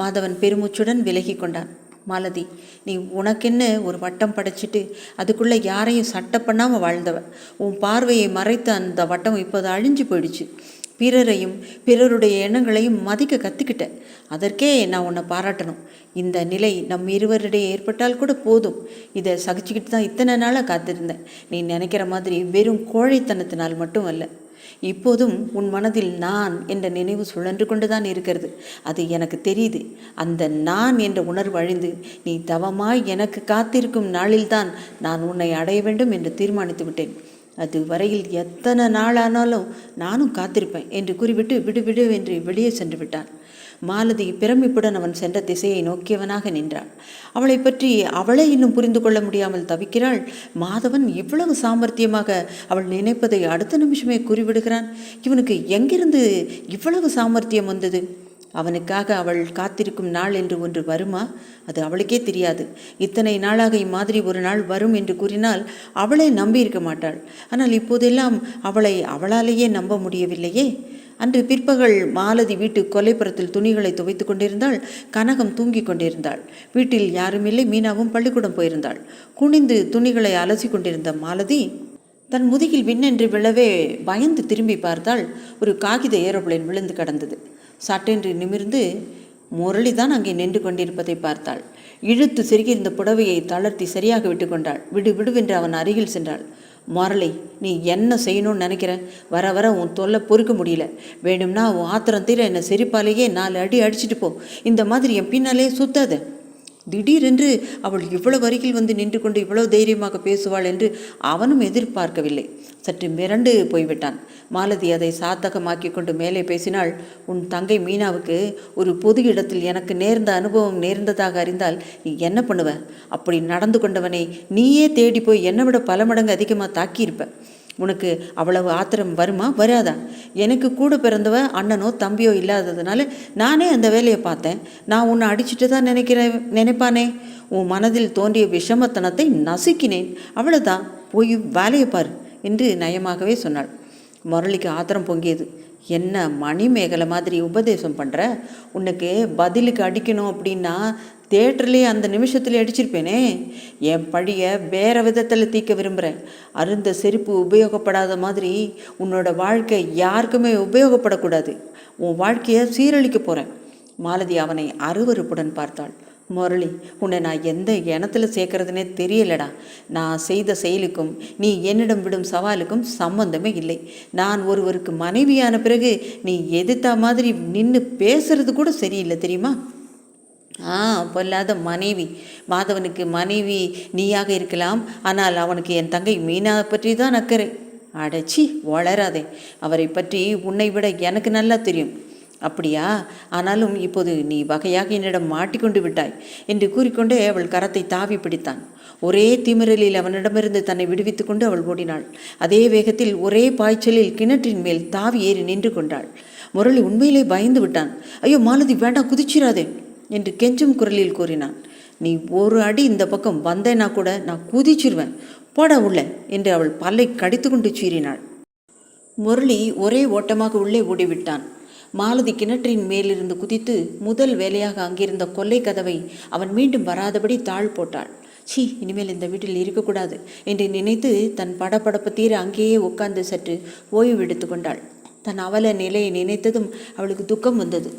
மாதவன் பெருமூச்சுடன் விலகி கொண்டான். மாலதி, நீ உனக்கென்ன ஒரு வட்டம் படைச்சிட்டு அதுக்குள்ளே யாரையும் சட்டை பண்ணாமல் வாழ்ந்தவ. உன் பார்வையை மறைத்த அந்த வட்டம் இப்போது அழிஞ்சு போயிடுச்சு. பிறரையும் பிறருடைய எண்ணங்களையும் மதிக்க கற்றுக்கிட்டேன். அதற்கே நான் உன்னை பாராட்டணும். இந்த நிலை நம் இருவரிடையே ஏற்பட்டால் கூட போதும். இதை சகிச்சுக்கிட்டு தான் இத்தனை நாளாக காத்திருந்தேன். நீ நினைக்கிற மாதிரி வெறும் கோழைத்தனத்தினால் மட்டும் அல்ல. இப்போதும் உன் மனதில் நான் என்ற நினைவு சுழன்று கொண்டுதான் இருக்கிறது. அது எனக்கு தெரியுது. அந்த நான் என்ற உணர்வு அழிந்து நீ தவமாய் எனக்கு காத்திருக்கும் நாளில்தான் நான் உன்னை அடைய வேண்டும் என்று தீர்மானித்து விட்டேன். அது வரையில் எத்தனை நாளானாலும் நானும் காத்திருப்பேன் என்று கூறிவிட்டு விடு என்று வெளியே சென்று விட்டான். மாலதி பிரமிப்புடன் அவன் சென்ற திசையை நோக்கியவனாக நின்றாள். அவளை பற்றி அவளே இன்னும் புரிந்து கொள்ள முடியாமல் தவிக்கிறாள். மாதவன் இவ்வளவு சாமர்த்தியமாக அவள் நினைப்பதை அடுத்த நிமிஷமே கூறிவிடுகிறான். இவனுக்கு எங்கிருந்து இவ்வளவு சாமர்த்தியம் வந்தது? அவனுக்காக அவள் காத்திருக்கும் நாள் என்று ஒன்று வருமா? அது அவளுக்கே தெரியாது. இத்தனை நாளாக இம்மாதிரி ஒரு நாள் வரும் என்று கூறினால் அவளே நம்பியிருக்க மாட்டாள். ஆனால் இப்போதெல்லாம் அவளை அவளாலேயே நம்ப முடியவில்லையே. அன்று பிற்பகல் மாலதி வீட்டு கொல்லைப்புறத்தில் துணிகளை துவைத்து கொண்டிருந்தாள். கனகம் தூங்கி கொண்டிருந்தாள். வீட்டில் யாருமில்லை. மீனாவும் பள்ளிக்கூடம் போயிருந்தாள். குனிந்து துணிகளை அலசி கொண்டிருந்த மாலதி தன் முதுகில் விண்ணென்று விழவே பயந்து திரும்பி பார்த்தாள். ஒரு காகித ஏரோப்ளேன் விழுந்து கடந்தது. சட்டென்று நிமிர்ந்து முரளிதான் அங்கே நின்று கொண்டிருப்பதை பார்த்தாள். இழுத்து செருகியிருந்த புடவையை தளர்த்தி சரியாக விட்டு கொண்டாள். விடுவென்று அவன் அருகில் சென்றாள். முரளி, நீ என்ன செய்யணும்னு நினைக்கிற? வர வர உன் தொல்லை பொறுக்க முடியல. வேணும்னா உன் ஆத்திரம் தீர என்னை செருப்பாலேயே 4 அடி அடிச்சுட்டு போ. இந்த மாதிரி என் பின்னாலே சுத்தாத. திடீரென்று அவள் இவ்வளவு அருகில் வந்து நின்று கொண்டு இவ்வளவு தைரியமாக பேசுவாள் என்று அவனும் எதிர்பார்க்கவில்லை. சற்று மிரண்டு போய்விட்டான். மாலதி அதை சாத்தகமாக்கி கொண்டு மேலே பேசினாள். உன் தங்கை மீனாவுக்கு ஒரு பொது இடத்தில் எனக்கு நேர்ந்த அனுபவம் நேர்ந்ததாக அறிந்தால் நீ என்ன பண்ணுவ? அப்படி நடந்து கொண்டவனை நீயே தேடி போய் என்னை விட பல மடங்கு அதிகமாக தாக்கியிருப்ப. உனக்கு அவ்வளவு ஆத்திரம் வருமா? வராதா? எனக்கு கூட பிறந்தவ அண்ணனோ தம்பியோ இல்லாததுனால நானே அந்த வேலையை பார்த்தேன். நான் உன்னை அடிச்சுட்டு தான் நினைப்பானே. உன் மனதில் தோன்றிய விஷமத்தனத்தை நசுக்கினேன். அவ்வளோதான், போய் வேலையை பாரு என்று நயமாகவே சொன்னாள். முரளிக்கு ஆத்திரம் பொங்கியது. என்ன மணிமேகலை மாதிரி உபதேசம் பண்ணுற? உனக்கு பதிலுக்கு அடிக்கணும் அப்படின்னா தேட்டர்லேயே அந்த நிமிஷத்தில் அடிச்சிருப்பேனே. என் பழியை வேறு விதத்தில் தீர்க்க விரும்புகிறேன். அருந்த செருப்பு உபயோகப்படாத மாதிரி உன்னோட வாழ்க்கை யாருக்குமே உபயோகப்படக்கூடாது. உன் வாழ்க்கையை சீரழிக்க போகிறேன். மாலதி அவனை அருவருப்புடன் பார்த்தாள். முரளி, உன்னை நான் எந்த இனத்தில் சேர்க்கறதுனே தெரியலடா. நான் செய்த செயலுக்கும் நீ என்னிடம் விடும் சவாலுக்கும் சம்பந்தமே இல்லை. நான் ஒருவருக்கு மனைவியான பிறகு நீ எதிர்த்த மாதிரி நின்று பேசுறது கூட சரியில்லை தெரியுமா? பொல்லாத மனைவி. மாதவனுக்கு மனைவி நீயாக இருக்கலாம். ஆனால் அவனுக்கு என் தங்கை மீனா பற்றி தான் அக்கறை. அடைச்சி வளராதே. அவரை பற்றி உன்னை விட எனக்கு நல்லா தெரியும். அப்படியா? ஆனாலும் இப்போது நீ வகையாக என்னிடம் மாட்டிக்கொண்டு விட்டாய் என்று கூறிக்கொண்டே அவள் கரத்தை தாவி பிடித்தான். ஒரே திமிரலில் அவனிடமிருந்து தன்னை விடுவித்து கொண்டு அவள் ஓடினாள். அதே வேகத்தில் ஒரே பாய்ச்சலில் கிணற்றின் மேல் தாவி ஏறி நின்று கொண்டாள். முரளி உண்மையிலே பயந்து விட்டான். ஐயோ மாலதி, வேண்டாம், குதிச்சிராதே என்று கெஞ்சும் குரலில் கூறினான். நீ ஒரு அடி இந்த பக்கம் வந்தேனா கூட நான் குதிச்சிருவேன். போட உள்ள என்று அவள் பல்லை கடித்து கொண்டு சீறினாள். முரளி ஒரே ஓட்டமாக உள்ளே ஓடிவிட்டான். மாலதி கிணற்றின் மேலிருந்து குதித்து முதல் வேலையாக அங்கிருந்த கொல்லை கதவை அவன் மீண்டும் வராதபடி தாழ் போட்டாள். இனிமேல் இந்த வீட்டில் இருக்கக்கூடாது என்று நினைத்து தன் படபடப்பு தீர அங்கேயே உட்கார்ந்து சற்று ஓய்வு எடுத்து கொண்டாள். தன் அவல நிலையை நினைத்ததும் அவளுக்கு துக்கம் வந்தது.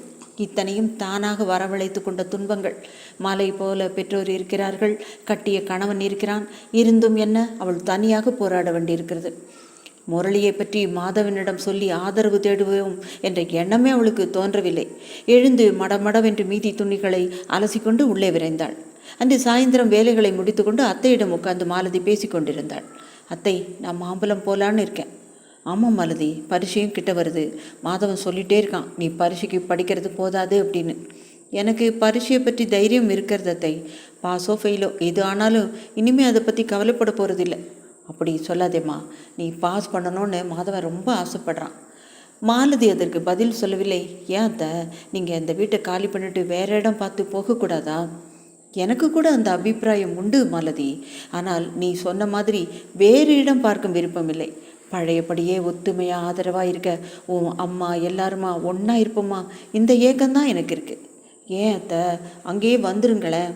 இத்தனையும் தானாக வரவழைத்து கொண்ட துன்பங்கள். மாலை போல பெற்றோர் இருக்கிறார்கள், கட்டிய கணவன் இருக்கிறான். இருந்தும் என்ன, அவள் தனியாக போராட வேண்டியிருக்கிறது. முரளியை பற்றி மாதவனிடம் சொல்லி ஆதரவு தேடுவோம் என்ற எண்ணமே அவளுக்கு தோன்றவில்லை. எழுந்து மடமடவென்று மீதி துணிகளை அலசிக்கொண்டு உள்ளே விரைந்தாள். அன்று சாயந்தரம் வேலைகளை முடித்து கொண்டு அத்தையிடம் உட்கார்ந்து மாலதி பேசி கொண்டிருந்தாள். அத்தை, நான் மாம்பழம் போலான்னு இருக்கேன். ஆமாம் மாலதி, பரீட்சையும் கிட்ட வருது. மாதவன் சொல்லிகிட்டே இருக்கான், நீ பரீட்சைக்கு படிக்கிறது போதாது அப்படின்னு. எனக்கு பரீட்சையை பற்றி தைரியம் இருக்கிறது அத்தை. பாஸோ ஃபெயிலோ எது ஆனாலும் இனிமேல் அதை பற்றி கவலைப்பட போகிறதில்லை. அப்படி சொல்லாதேம்மா, நீ பாஸ் பண்ணணும்னு மாதவன் ரொம்ப ஆசைப்படுறான். மாலதி அதற்கு பதில் சொல்லவில்லை. ஏன் அத்தை, நீங்கள் இந்த வீட்டை காலி பண்ணிட்டு வேறு இடம் பார்த்து போகக்கூடாதா? எனக்கு கூட அந்த அபிப்பிராயம் உண்டு மாலதி. ஆனால் நீ சொன்ன மாதிரி வேறு இடம் பார்க்கும் விருப்பமில்லை. பழையபடியே ஒத்துமையாக ஆதரவாக இருக்க உன் அம்மா எல்லாருமா ஒன்றா இருப்போம்மா, இந்த ஏக்கம்தான் எனக்கு இருக்குது. ஏன் அத்தை, அங்கேயே வந்துருங்களேன்.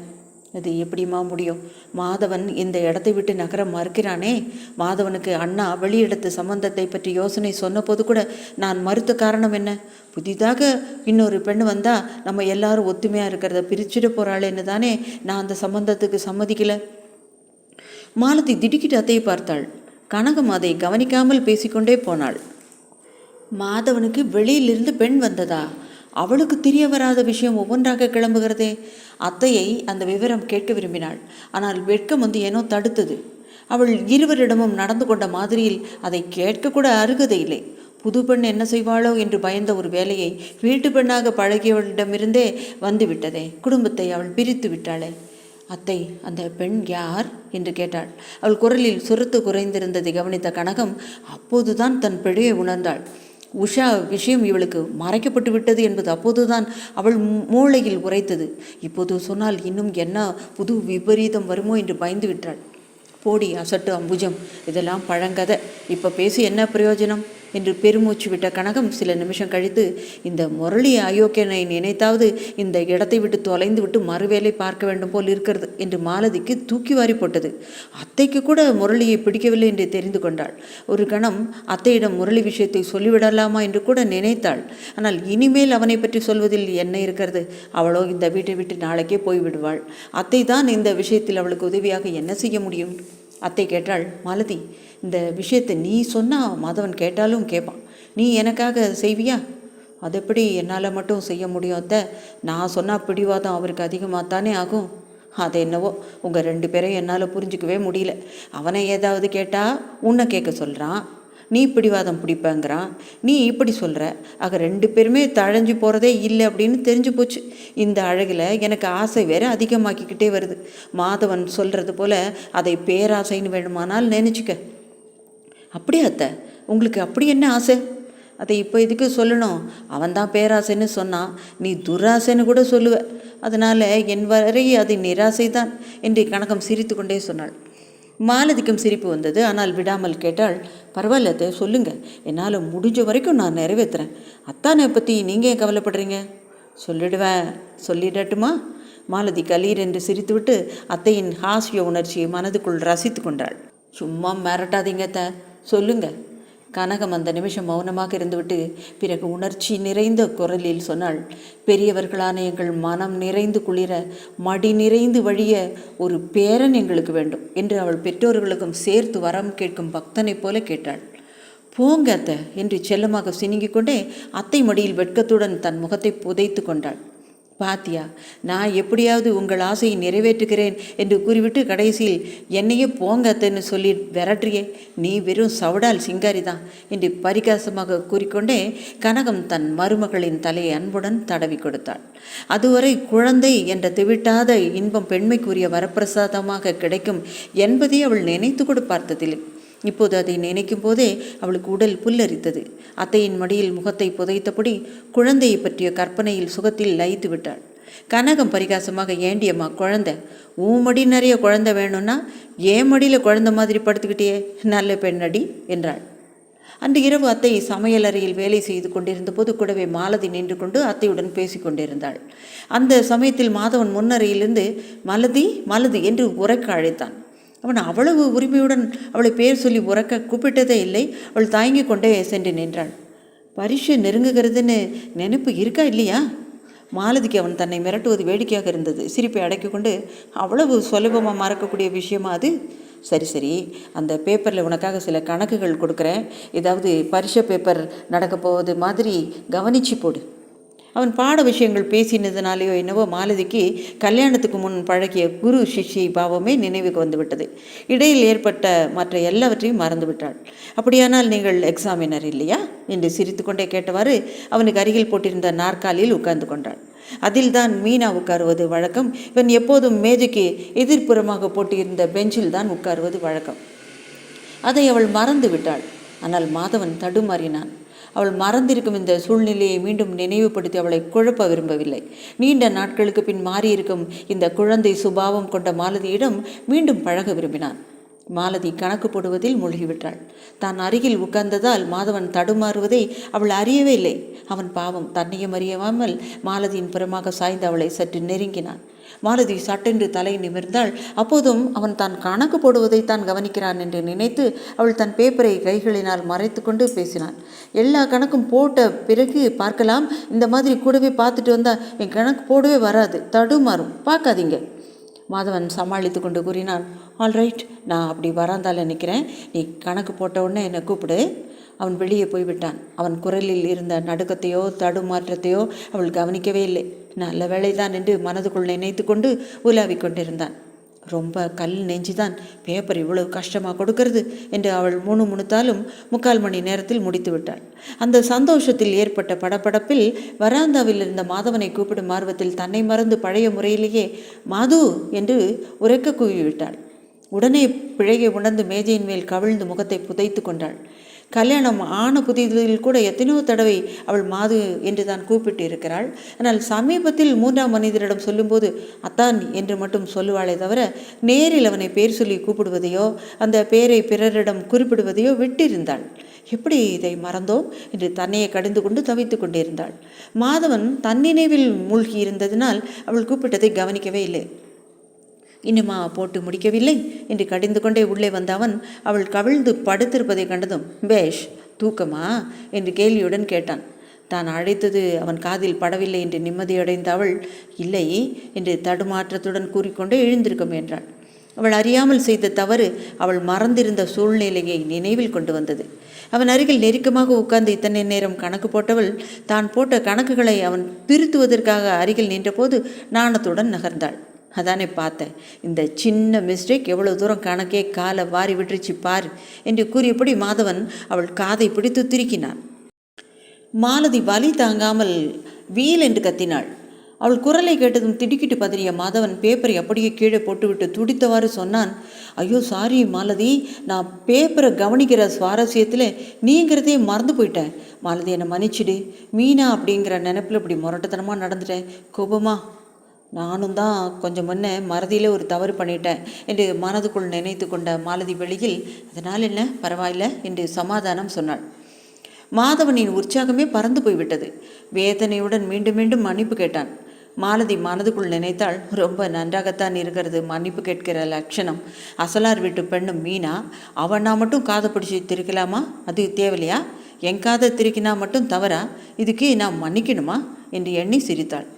அது எப்படிமா முடியும்? மாதவன் இந்த இடத்தை விட்டு நகர மறுக்கிறானே. மாதவனுக்கு அண்ணா வெளியிடத்து சம்பந்தத்தை பற்றி யோசனை சொன்னபோது கூட நான் மறுத்த காரணம் என்ன? புதிதாக இன்னொரு பெண் வந்தால் நம்ம எல்லாரும் ஒத்துமையாக இருக்கிறத பிரிச்சுட்டு போகிறாளேன்னு தானே நான் அந்த சம்பந்தத்துக்கு சம்மதிக்கலை. மாலதி திடுக்கிட்டு அத்தையை பார்த்தாள். கனகம் அதை கவனிக்காமல் பேசிக்கொண்டே போனாள். மாதவனுக்கு வெளியிலிருந்து பெண் வந்ததா? அவளுக்கு தெரிய வராத விஷயம் ஒவ்வொன்றாக கிளம்புகிறதே. அத்தையை அந்த விவரம் கேட்க விரும்பினாள். ஆனால் வெட்கம் ஏனோ தடுத்தது. அவள் இருவரிடமும் நடந்து கொண்ட மாதிரியில் அதை கேட்கக்கூட அருகதை இல்லை. புது பெண் என்ன செய்வாளோ என்று பயந்த ஒரு வேலையை வீட்டு பெண்ணாக பழகியவளிடமிருந்தே வந்துவிட்டதே. குடும்பத்தை அவள் பிரித்து விட்டாளே. அத்தை, அந்த பெண் யார் என்று கேட்டாள். அவள் குரலில் சுரத்து குறைந்திருந்ததை கவனித்த கனகம் அப்போதுதான் தன் பிழையை உணர்ந்தாள். உஷா விஷயம் இவளுக்கு மறைக்கப்பட்டு விட்டது என்பது அப்போதுதான் அவள் மூளையில் உரைத்தது. இப்போது சொன்னால் இன்னும் என்ன புது விபரீதம் வருமோ என்று பயந்து விட்டாள். போடி அசட்டு அம்புஜம், இதெல்லாம் பழங்கதை, இப்போ பேசி என்ன பிரயோஜனம் என்று பெருமூச்சு விட்ட கனகம் சில நிமிஷம் கழித்து, இந்த முரளி அயோக்கியனை நினைத்தாவது இந்த இடத்தை விட்டு தொலைந்து விட்டு மறுவேளை பார்க்க வேண்டும் போல் இருக்கிறது என்று மாலதிக்கு தூக்கி வாரி போட்டது. அத்தைக்கு கூட முரளியை பிடிக்கவில்லை என்று தெரிந்து கொண்டாள். ஒரு கணம் அத்தையிடம் முரளி விஷயத்தை சொல்லிவிடலாமா என்று கூட நினைத்தாள். ஆனால் இனிமேல் அவனை பற்றி சொல்வதில் என்ன இருக்கிறது? அவளோ இந்த வீட்டை விட்டு நாளைக்கே போய்விடுவாள். அத்தை தான் இந்த விஷயத்தில் அவளுக்கு உதவியாக என்ன செய்ய முடியும்? அத்தை கேட்டாள், மாலதி, இந்த விஷயத்தை நீ சொன்னால் மாதவன் கேட்டாலும் கேட்பான். நீ எனக்காக செய்வியா? அது எப்படி என்னால் மட்டும் செய்ய முடியும் அத்தை? நான் சொன்னால் பிடிவாதம் அவருக்கு அதிகமாக தானே ஆகும். அது என்னவோ உங்கள் 2 பேரையும் என்னால் புரிஞ்சிக்கவே முடியல. அவனை ஏதாவது கேட்டால் உன்னை கேட்க சொல்கிறான், நீ பிடிவாதம் பிடிப்பேங்கிறான், நீ இப்படி சொல்கிற. ஆக 2 பேருமே தழைஞ்சு போகிறதே இல்லை அப்படின்னு தெரிஞ்சு போச்சு. இந்த அழகில் எனக்கு ஆசை வேறு அதிகமாக்கிக்கிட்டே வருது. மாதவன் சொல்கிறது போல் அதை பேராசைன்னு வேணுமானால் நினச்சிக்க. அப்படியே அத்தை, உங்களுக்கு அப்படி என்ன ஆசை? அதை இப்போ இதுக்கு சொல்லணும். அவன்தான் பேராசைன்னு சொன்னான், நீ துராசைன்னு கூட சொல்லுவ. அதனால் என் வரை அது நிராசை தான் என்று கனகம் சிரித்து கொண்டே சொன்னாள். மாலதிக்கும் சிரிப்பு வந்தது. ஆனால் விடாமல் கேட்டாள், பரவாயில்ல அத்தை, சொல்லுங்கள், என்னால் முடிஞ்ச வரைக்கும் நான் நிறைவேற்றுறேன். அத்தானை பற்றி நீங்கள் ஏன் கவலைப்படுறீங்க? சொல்லிடுவேன். சொல்லிடட்டுமா? மாலதி கலீர் என்று சிரித்துவிட்டு அத்தையின் ஹாஸ்ய உணர்ச்சியை மனதுக்குள் ரசித்து கொண்டாள். சும்மா மிரட்டாதீங்க அத்தை, சொல்லுங்கள். கனகம் அந்த நிமிஷம் மௌனமாக இருந்துவிட்டு பிறகு உணர்ச்சி நிறைந்த குரலில் சொன்னாள், பெரியவர்களான எங்கள் மனம் நிறைந்து குளிர, மடி நிறைந்து வழிய ஒரு பேரன் எங்களுக்கு வேண்டும் என்று அவள் பெற்றோர்களுக்கும் சேர்த்து வரம் கேட்கும் பக்தனைப் போல கேட்டாள். போங்க அத்தை என்று செல்லமாக சினுங்கிக் கொண்டே அத்தை மடியில் வெட்கத்துடன் தன் முகத்தை புதைத்து கொண்டாள். பாத்தியா, நான் எப்படியாவது உங்கள் ஆசையை நிறைவேற்றுகிறேன் என்று கூறிவிட்டு கடைசியில் என்னையே போங்க அத்தைன்னு சொல்லி விரட்டுறியே, நீ வெறும் சவடால் சிங்காரி தான் என்று பரிகாசமாக கூறிக்கொண்டே கனகம் தன் மருமகளின் தலையை அன்புடன் தடவி கொடுத்தாள். அதுவரை குழந்தை என்ற திவிட்டாத இன்பம் பெண்மைக்குரிய வரப்பிரசாதமாக கிடைக்கும் என்பதை அவள் நினைத்து கூட பார்த்ததில்லை. இப்போது அதை நினைக்கும் போதே அவளுக்கு உடல் புல்லரித்தது. அத்தையின் மடியில் முகத்தை புதைத்தபடி குழந்தையை பற்றிய கற்பனையில் சுகத்தில் லயித்து விட்டாள். கனகம் பரிகாசமாக, ஏண்டியம்மா குழந்தை, உன் மடி நிறைய குழந்தை வேணும்னா ஏன் மடியில் குழந்தை மாதிரி படுத்துக்கிட்டே, நல்ல பெண்ணடி என்றாள். அன்று இரவு அத்தை சமையலறையில் வேலை செய்து கொண்டிருந்த போது கூடவே மாலதி நின்று கொண்டு அத்தையுடன் பேசி கொண்டிருந்தாள். அந்த சமயத்தில் மாதவன் முன்னறையிலிருந்து மலதி மலதி என்று உரைக்க அழைத்தான். அவன் அவ்வளவு உரிமையுடன் அவளை பேர் சொல்லி உறக்க கூப்பிட்டதே இல்லை. அவள் தாங்கி கொண்டே சென்று நின்றாள். பரீட்சை நெருங்குகிறதுன்னு நினைப்பு இருக்கா இல்லையா? மாலதிக்கு அவன் தன்னை மிரட்டுவது வேடிக்கையாக இருந்தது. சிரிப்பை அடக்கி கொண்டு, அவ்வளவு சுலபமாக மறக்கக்கூடிய விஷயமா அது? சரி சரி, அந்த பேப்பரில் உனக்காக சில கணக்குகள் கொடுக்குறேன், ஏதாவது பரீட்சை பேப்பர் நடக்க போவது மாதிரி கவனிச்சு போடு. அவன் பாட விஷயங்கள் பேசினதுனாலேயோ என்னவோ மாலதிக்கு கல்யாணத்துக்கு முன் பழகிய குரு சிஷ்யை பாவமே நினைவுக்கு வந்துவிட்டது. இடையில் ஏற்பட்ட மற்ற எல்லாவற்றையும் மறந்துவிட்டாள். அப்படியானால் நீங்கள் எக்ஸாமினர் இல்லையா என்று சிரித்து கொண்டே கேட்டவாறு அவனுக்கு அருகில் போட்டிருந்த நாற்காலியில் உட்கார்ந்து கொண்டாள். அதில் தான் மீனா உட்காருவது வழக்கம். இவன் எப்போதும் மேஜைக்கு எதிர்ப்புறமாக போட்டியிருந்த பெஞ்சில் தான் உட்காருவது வழக்கம். அதை அவள் மறந்து விட்டாள். ஆனால் மாதவன் தடுமாறினான். அவள் மறந்திருக்கும் இந்த சூழ்நிலையை மீண்டும் நினைவுபடுத்தி அவளை குழப்ப விரும்பவில்லை. நீண்ட நாட்களுக்கு பின் மாறியிருக்கும் இந்த குழந்தை சுபாவம் கொண்ட மாலதியிடம் மீண்டும் பழக விரும்பினான். மாலதி கணக்கு போடுவதில் மூழ்கிவிட்டாள். தான் அருகில் உட்கார்ந்ததால் மாதவன் தடுமாறுவதை அவள் அறியவே இல்லை. அவன் பாவம் தன்னையும் அறியாமல் மாலதியின் புறமாக சாய்ந்து அவளை சற்று நெருங்கினான். மாலதி சட்டென்று தலை நிமிர்ந்தாள். அப்போதும் அவன் தான் கணக்கு போடுவதை தான் கவனிக்கிறான் என்று நினைத்து அவள் தன் பேப்பரை கைகளினால் மறைத்து கொண்டு பேசினான். எல்லா கணக்கும் போட்ட பிறகு பார்க்கலாம், இந்த மாதிரி கூடவே பார்த்துட்டு வந்தால் என் கணக்கு போடவே வராது, தடுமாறும், பார்க்காதீங்க. மாதவன் சமாளித்து கொண்டு கூறினான். ஆல்ரைட், நான் அப்படி வராந்தால் நினைக்கிறேன், நீ கணக்கு போட்ட உடனே என்னை கூப்பிடு. அவன் வெளியே போய்விட்டான். அவன் குரலில் இருந்த நடுக்கத்தையோ தடுமாற்றத்தையோ அவள் கவனிக்கவே இல்லை. நல்ல வேளைதான் என்று மனதுக்குள் நினைத்து கொண்டு உலாவிக் கொண்டிருந்தான். ரொம்ப கல் நெஞ்சுதான், பேப்பர் இவ்வளவு கஷ்டமாக கொடுக்கறது என்று அவள் முணுமுணுத்தாலும் 3/4 மணி நேரத்தில் முடித்து விட்டாள். அந்த சந்தோஷத்தில் ஏற்பட்ட படபடப்பில் வராந்தாவில் இருந்த மாதவனை கூப்பிடும் ஆர்வத்தில் தன்னை மறந்து பழைய முறையிலேயே மாது என்று உரைக்க கூவிவிட்டாள். உடனே பிழையை உணர்ந்து மேஜையின் மேல் கவிழ்ந்து முகத்தை புதைத்து கொண்டாள். கல்யாணம் ஆன புதிதில் கூட எத்தனையோ தடவை அவள் மாது என்று தான் கூப்பிட்டு இருக்கிறாள். ஆனால் சமீபத்தில் 3ஆம் மனிதரிடம் சொல்லும்போது அத்தான் என்று மட்டும் சொல்லுவாளே தவிர நேரில் அவனை பேர் சொல்லி கூப்பிடுவதையோ அந்த பேரை பிறரிடம் குறிப்பிடுவதையோ விட்டிருந்தாள். எப்படி இதை மறந்தோம் என்று தன்னையை கடிந்து கொண்டு தவித்து கொண்டிருந்தாள். மாதவன் தன்னினைவில் மூழ்கி இருந்ததினால் அவள் கூப்பிட்டதை கவனிக்கவே இல்லை. இன்னுமா போட்டு முடிக்கவில்லை என்று கடிந்து கொண்டே உள்ளே வந்த அவன் அவள் கவிழ்ந்து படுத்திருப்பதை கண்டதும் பேஷ் தூக்கமா என்று கேள்வியுடன் கேட்டான். தான் அழைத்தது அவன் காதில் படவில்லை என்று நிம்மதியடைந்த அவள் இல்லை என்று தடுமாற்றத்துடன் கூறிக்கொண்டே எழுந்திருக்க முயன்றாள். அவள் அறியாமல் செய்த தவறு அவள் மறந்திருந்த சூழ்நிலையை நினைவில் கொண்டு வந்தது. அவன் அருகில் நெருக்கமாக உட்கார்ந்து இத்தனை நேரம் கணக்கு போட்டவள் தான் போட்ட கணக்குகளை அவன் திருத்துவதற்காக அருகில் நின்றபோது நாணத்துடன் நகர்ந்தாள். அதானே பார்த்தேன், இந்த சின்ன மிஸ்டேக் எவ்வளவு தூரம் கணக்கே காலை வாரி விட்டுருச்சு பார் என்று கூறியபடி மாதவன் அவள் காதை பிடித்து திருக்கினான். மாலதி வலி தாங்காமல் வீல் என்று கத்தினாள். அவள் குரலை கேட்டதும் திடுக்கிட்டு பதறிய மாதவன் பேப்பரை அப்படியே கீழே போட்டுவிட்டு துடித்தவாறு சொன்னான். ஐயோ சாரி மாலதி, நான் பேப்பரை கவனிக்கிற சுவாரஸ்யத்தில் நீங்கிறதே மறந்து போயிட்டேன். மாலதி என்னை மன்னிச்சிடு, மீனா அப்படிங்கிற நினைப்பில் இப்படி முரட்டத்தனமாக நடந்துட்டேன். கோபமா நானும் தான் கொஞ்சம் முன்னே மறதியில் ஒரு தவறு பண்ணிட்டேன் என்று மனதுக்குள் நினைத்து கொண்ட மாலதி வெளியில் அதனால் என்ன பரவாயில்ல என்று சமாதானம் சொன்னாள். மாதவனின் உற்சாகமே பறந்து போய்விட்டது. வேதனையுடன் மீண்டும் மீண்டும் மன்னிப்பு கேட்டான். மாலதி மனதுக்குள் நினைத்தாள், ரொம்ப நன்றாகத்தான் இருக்கிறது மன்னிப்பு கேட்கிற லட்சணம். அசலார் வீட்டு பெண்ணும் மீனா, அவனா மட்டும் காதை பிடிச்சி திருக்கலாமா? அது தேவையில்லையா? என் காதை திருக்கினா மட்டும் தவறா? இதுக்கு நான் மன்னிக்கணுமா என்று எண்ணி சிரித்தாள்.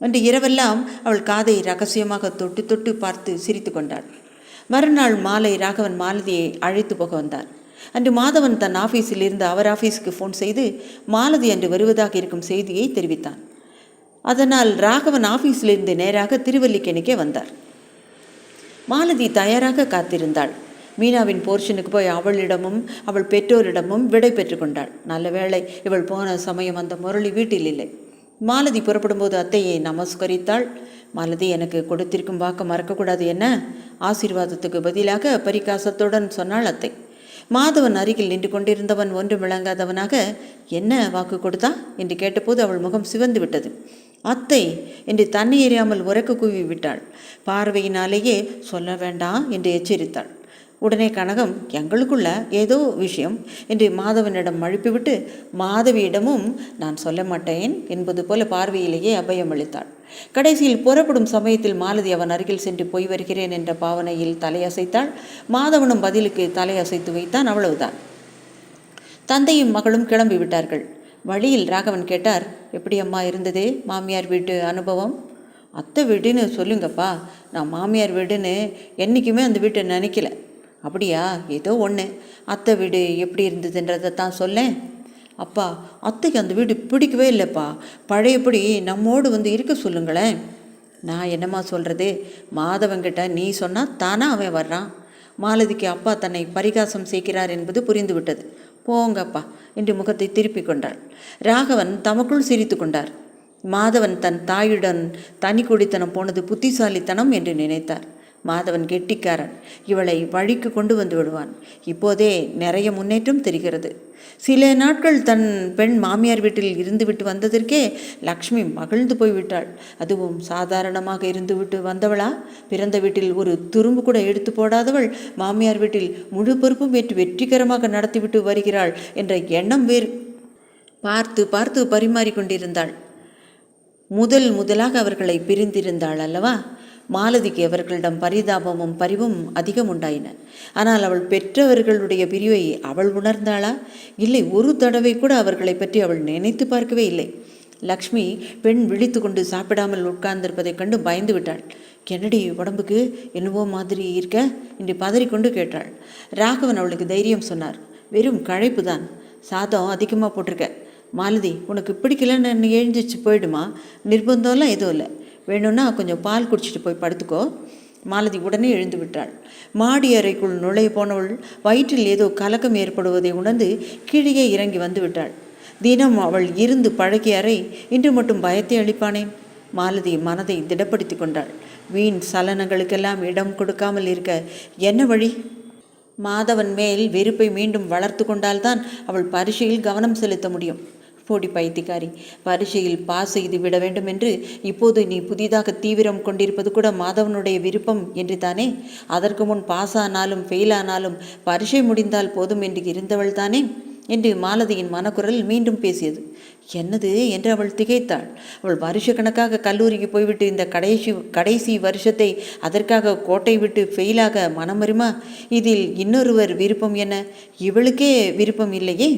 அன்று இரவெல்லாம் அவள் காதை ரகசியமாக தொட்டு தொட்டு பார்த்து சிரித்து கொண்டாள். மறுநாள் மாலை ராகவன் மாலதியை அழைத்து போக வந்தார். அன்று மாதவன் தன் ஆஃபீஸில் இருந்து அவர் ஆஃபீஸுக்கு ஃபோன் செய்து மாலதி அன்று வருவதாக இருக்கும் செய்தியை தெரிவித்தான். அதனால் ராகவன் ஆஃபீஸிலிருந்து நேராக திருவல்லிக்கேணிக்கே வந்தார். மாலதி தயாராக காத்திருந்தாள். மீனாவின் போர்ஷனுக்கு போய் அவளிடமும் அவள் பெற்றோரிடமும் விடை பெற்று கொண்டாள். நல்ல வேளை இவள் போன சமயம் அந்த முரளி வீட்டில் இல்லை. மாலதி புறப்படும்போது அத்தையை நமஸ்கரித்தாள். மாலதி, எனக்கு கொடுத்திருக்கும் வாக்க மறக்கக்கூடாது என்ன? ஆசீர்வாதத்துக்கு பதிலாக பரிகாசத்துடன் சொன்னாள் அத்தை. மாதவன் அருகில் நின்று கொண்டிருந்தவன் ஒன்று விளங்காதவனாக என்ன வாக்கு கொடுத்தா என்று கேட்டபோது அவள் முகம் சிவந்து விட்டது. அத்தை என்று தண்ணி எறியாமல் உரக்க கூவி விட்டாள். பார்வையினாலேயே சொல்ல வேண்டாம் என்று எச்சரித்தாள். உடனே கனகம் எங்களுக்குள்ள ஏதோ விஷயம் என்று மாதவனிடம் மழுப்பிவிட்டு மாதவியிடமும் நான் சொல்ல மாட்டேன் என்பது போல பார்வையிலேயே அபயம் அளித்தாள். கடைசியில் புறப்படும் சமயத்தில் மாலதி அவன் அருகில் சென்று போய் வருகிறேன் என்ற பாவனையில் தலையசைத்தாள். மாதவனும் பதிலுக்கு தலையசைத்து வைத்தான். அவ்வளவுதான். தந்தையும் மகளும் கிளம்பி விட்டார்கள். வழியில் ராகவன் கேட்டார், எப்படி அம்மா இருந்தது மாமியார் வீட்டு அனுபவம்? அத்தை வீடுன்னு சொல்லுங்கப்பா, நான் மாமியார் வீடுன்னு என்றைக்குமே அந்த வீட்டை நினைக்கல. அப்படியா? ஏதோ ஒன்று. அத்தை வீடு எப்படி இருந்ததுன்றதை தான் சொல்லேன். அப்பா, அத்தைக்கு அந்த வீடு பிடிக்கவே இல்லைப்பா. பழையபடி நம்மோடு வந்து இருக்க சொல்லுங்களேன். நான் என்னம்மா சொல்கிறது? மாதவங்கிட்ட நீ சொன்னால் தானா அவன் வர்றான். மாலதிக்கு அப்பா தன்னை பரிகாசம் செய்கிறார் என்பது புரிந்துவிட்டது. போங்கப்பா என்று முகத்தை திருப்பி கொண்டாள். ராகவன் தமக்குள் சிரித்து கொண்டார். மாதவன் தன் தாயுடன் தனி குடித்தனம் போனது புத்திசாலித்தனம் என்று நினைத்தார். மாதவன் கெட்டிக்காரன். இவளை வழிக்கு கொண்டு வந்து விடுவான். இப்போதே நிறைய முன்னேற்றம் தெரிகிறது. சில நாட்கள் தன் பெண் மாமியார் வீட்டில் இருந்துவிட்டு வந்ததற்கே லக்ஷ்மி மகிழ்ந்து போய்விட்டாள். அதுவும் சாதாரணமாக இருந்துவிட்டு வந்தவளா? பிறந்த வீட்டில் ஒரு துரும்பு கூட எடுத்து போடாதவள் மாமியார் வீட்டில் முழு பொறுப்பும் ஏற்று வெற்றிகரமாக நடத்திவிட்டு வருகிறாள் என்ற எண்ணம் வேறு. பார்த்து பார்த்து பரிமாறிக்கொண்டிருந்தாள். முதலாக அவர்களை பிரிந்திருந்தாள் அல்லவா? மாலதிக்கு அவர்களிடம் பரிதாபமும் பரிவும் அதிகம் உண்டாயின. ஆனால் அவள் பெற்றவர்களுடைய பிரிவை அவள் உணர்ந்தாளா? இல்லை, ஒரு தடவை கூட அவர்களை பற்றி அவள் நினைத்து பார்க்கவே இல்லை. லக்ஷ்மி பெண் விழித்து கொண்டு சாப்பிடாமல் உட்கார்ந்திருப்பதைக் கண்டு பயந்து விட்டாள். என்னடி உடம்புக்கு என்னவோ மாதிரி இருக்க என்று பதறிக்கொண்டு கேட்டாள். ராகவன் அவளுக்கு தைரியம் சொன்னார். வெறும் களைப்பு தான், சாதம் அதிகமாக போட்டிருக்க. மாலதி, உனக்கு பிடிக்கலன்னு எழுந்திரிச்சு போயிடுமா? நிர்பந்தம்லாம் எதுவும் இல்லை. வேணும்னா கொஞ்சம் பால் குடிச்சிட்டு போய் படுத்துக்கோ. மாலதி உடனே எழுந்து விட்டாள். மாடி அறைக்குள் நுழைய போனவள் வயிற்றில் ஏதோ கலக்கம் ஏற்படுவதை உணர்ந்து கீழே இறங்கி வந்து விட்டாள். தினம் அவள் இருந்து பழகிய அறை இன்று மட்டும் பயத்தை அளிப்பானேன். மாலதி மனதை திடப்படுத்தி கொண்டாள். வீண் சலனங்களுக்கெல்லாம் இடம் கொடுக்காமல் இருக்க என்ன வழி? மாதவன் மேல் வெறுப்பை மீண்டும் வளர்த்து கொண்டால்தான் அவள் பரீட்சையில் கவனம் செலுத்த முடியும். போடி பைத்தியக்காரி, பரீட்சையில் பாஸ் செய்து விட வேண்டும் என்று இப்போது நீ புதிதாக தீவிரம் கொண்டிருப்பது கூட மாதவனுடைய விருப்பம் என்று தானே? அதற்கு முன் பாஸ் ஆனாலும் ஃபெயில் ஆனாலும் பரீட்சை முடிந்தால் போதும் என்று இருந்தவள் தானே என்று மாலதியின் மனக்குரல் மீண்டும் பேசியது. என்னது என்று அவள் திகைத்தாள். அவள் வருஷ கணக்காக கல்லூரிக்கு போய்விட்டு இந்த கடைசி வருஷத்தை அதற்காக கோட்டை விட்டு ஃபெயிலாக மனமறிமா? இதில் இன்னொருவர் விருப்பம் என்ன? இவளுக்கே விருப்பம் இல்லையே.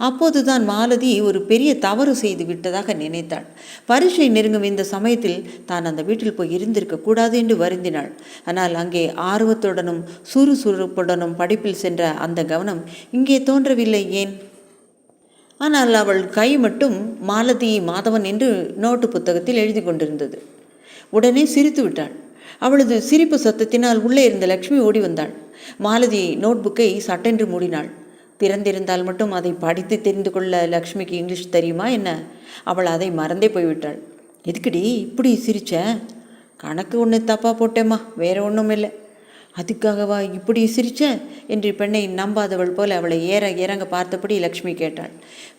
அப்போதுதான் மாலதி ஒரு பெரிய தவறு செய்து விட்டதாக நினைத்தாள். பரீட்சை நெருங்கும் இந்த சமயத்தில் தான் அந்த வீட்டில் போய் இருந்திருக்க கூடாது என்று வருந்தினாள். ஆனால் அங்கே ஆர்வத்துடனும் சுறுசுறுப்புடனும் படிப்பில் சென்ற அந்த கவனம் இங்கே தோன்றவில்லை. ஏன்? ஆனால் அவள் கை மட்டும் மாலதி மாதவன் என்று நோட்டு புத்தகத்தில் எழுதி கொண்டிருந்தது. உடனே சிரித்து விட்டாள். அவளது சிரிப்பு சத்தத்தினால் உள்ளே இருந்த லக்ஷ்மி ஓடி வந்தாள். மாலதி நோட்புக்கை சட்டென்று மூடினாள். திறந்திருந்தால் மட்டும் அதை படித்து தெரிந்து கொள்ள லக்ஷ்மிக்கு இங்கிலீஷ் தெரியுமா என்ன? அவள் அதை மறந்தே போய்விட்டாள். எதுக்குடி இப்படி சிரிச்ச? கணக்கு ஒன்று தப்பாக போட்டேம்மா, வேற ஒன்றும் இல்லை. அதுக்காகவா இப்படி சிரிச்ச என்று பெண்ணை நம்பாதவள் போல அவளை இறங்க பார்த்தபடி லக்ஷ்மி கேட்டாள்.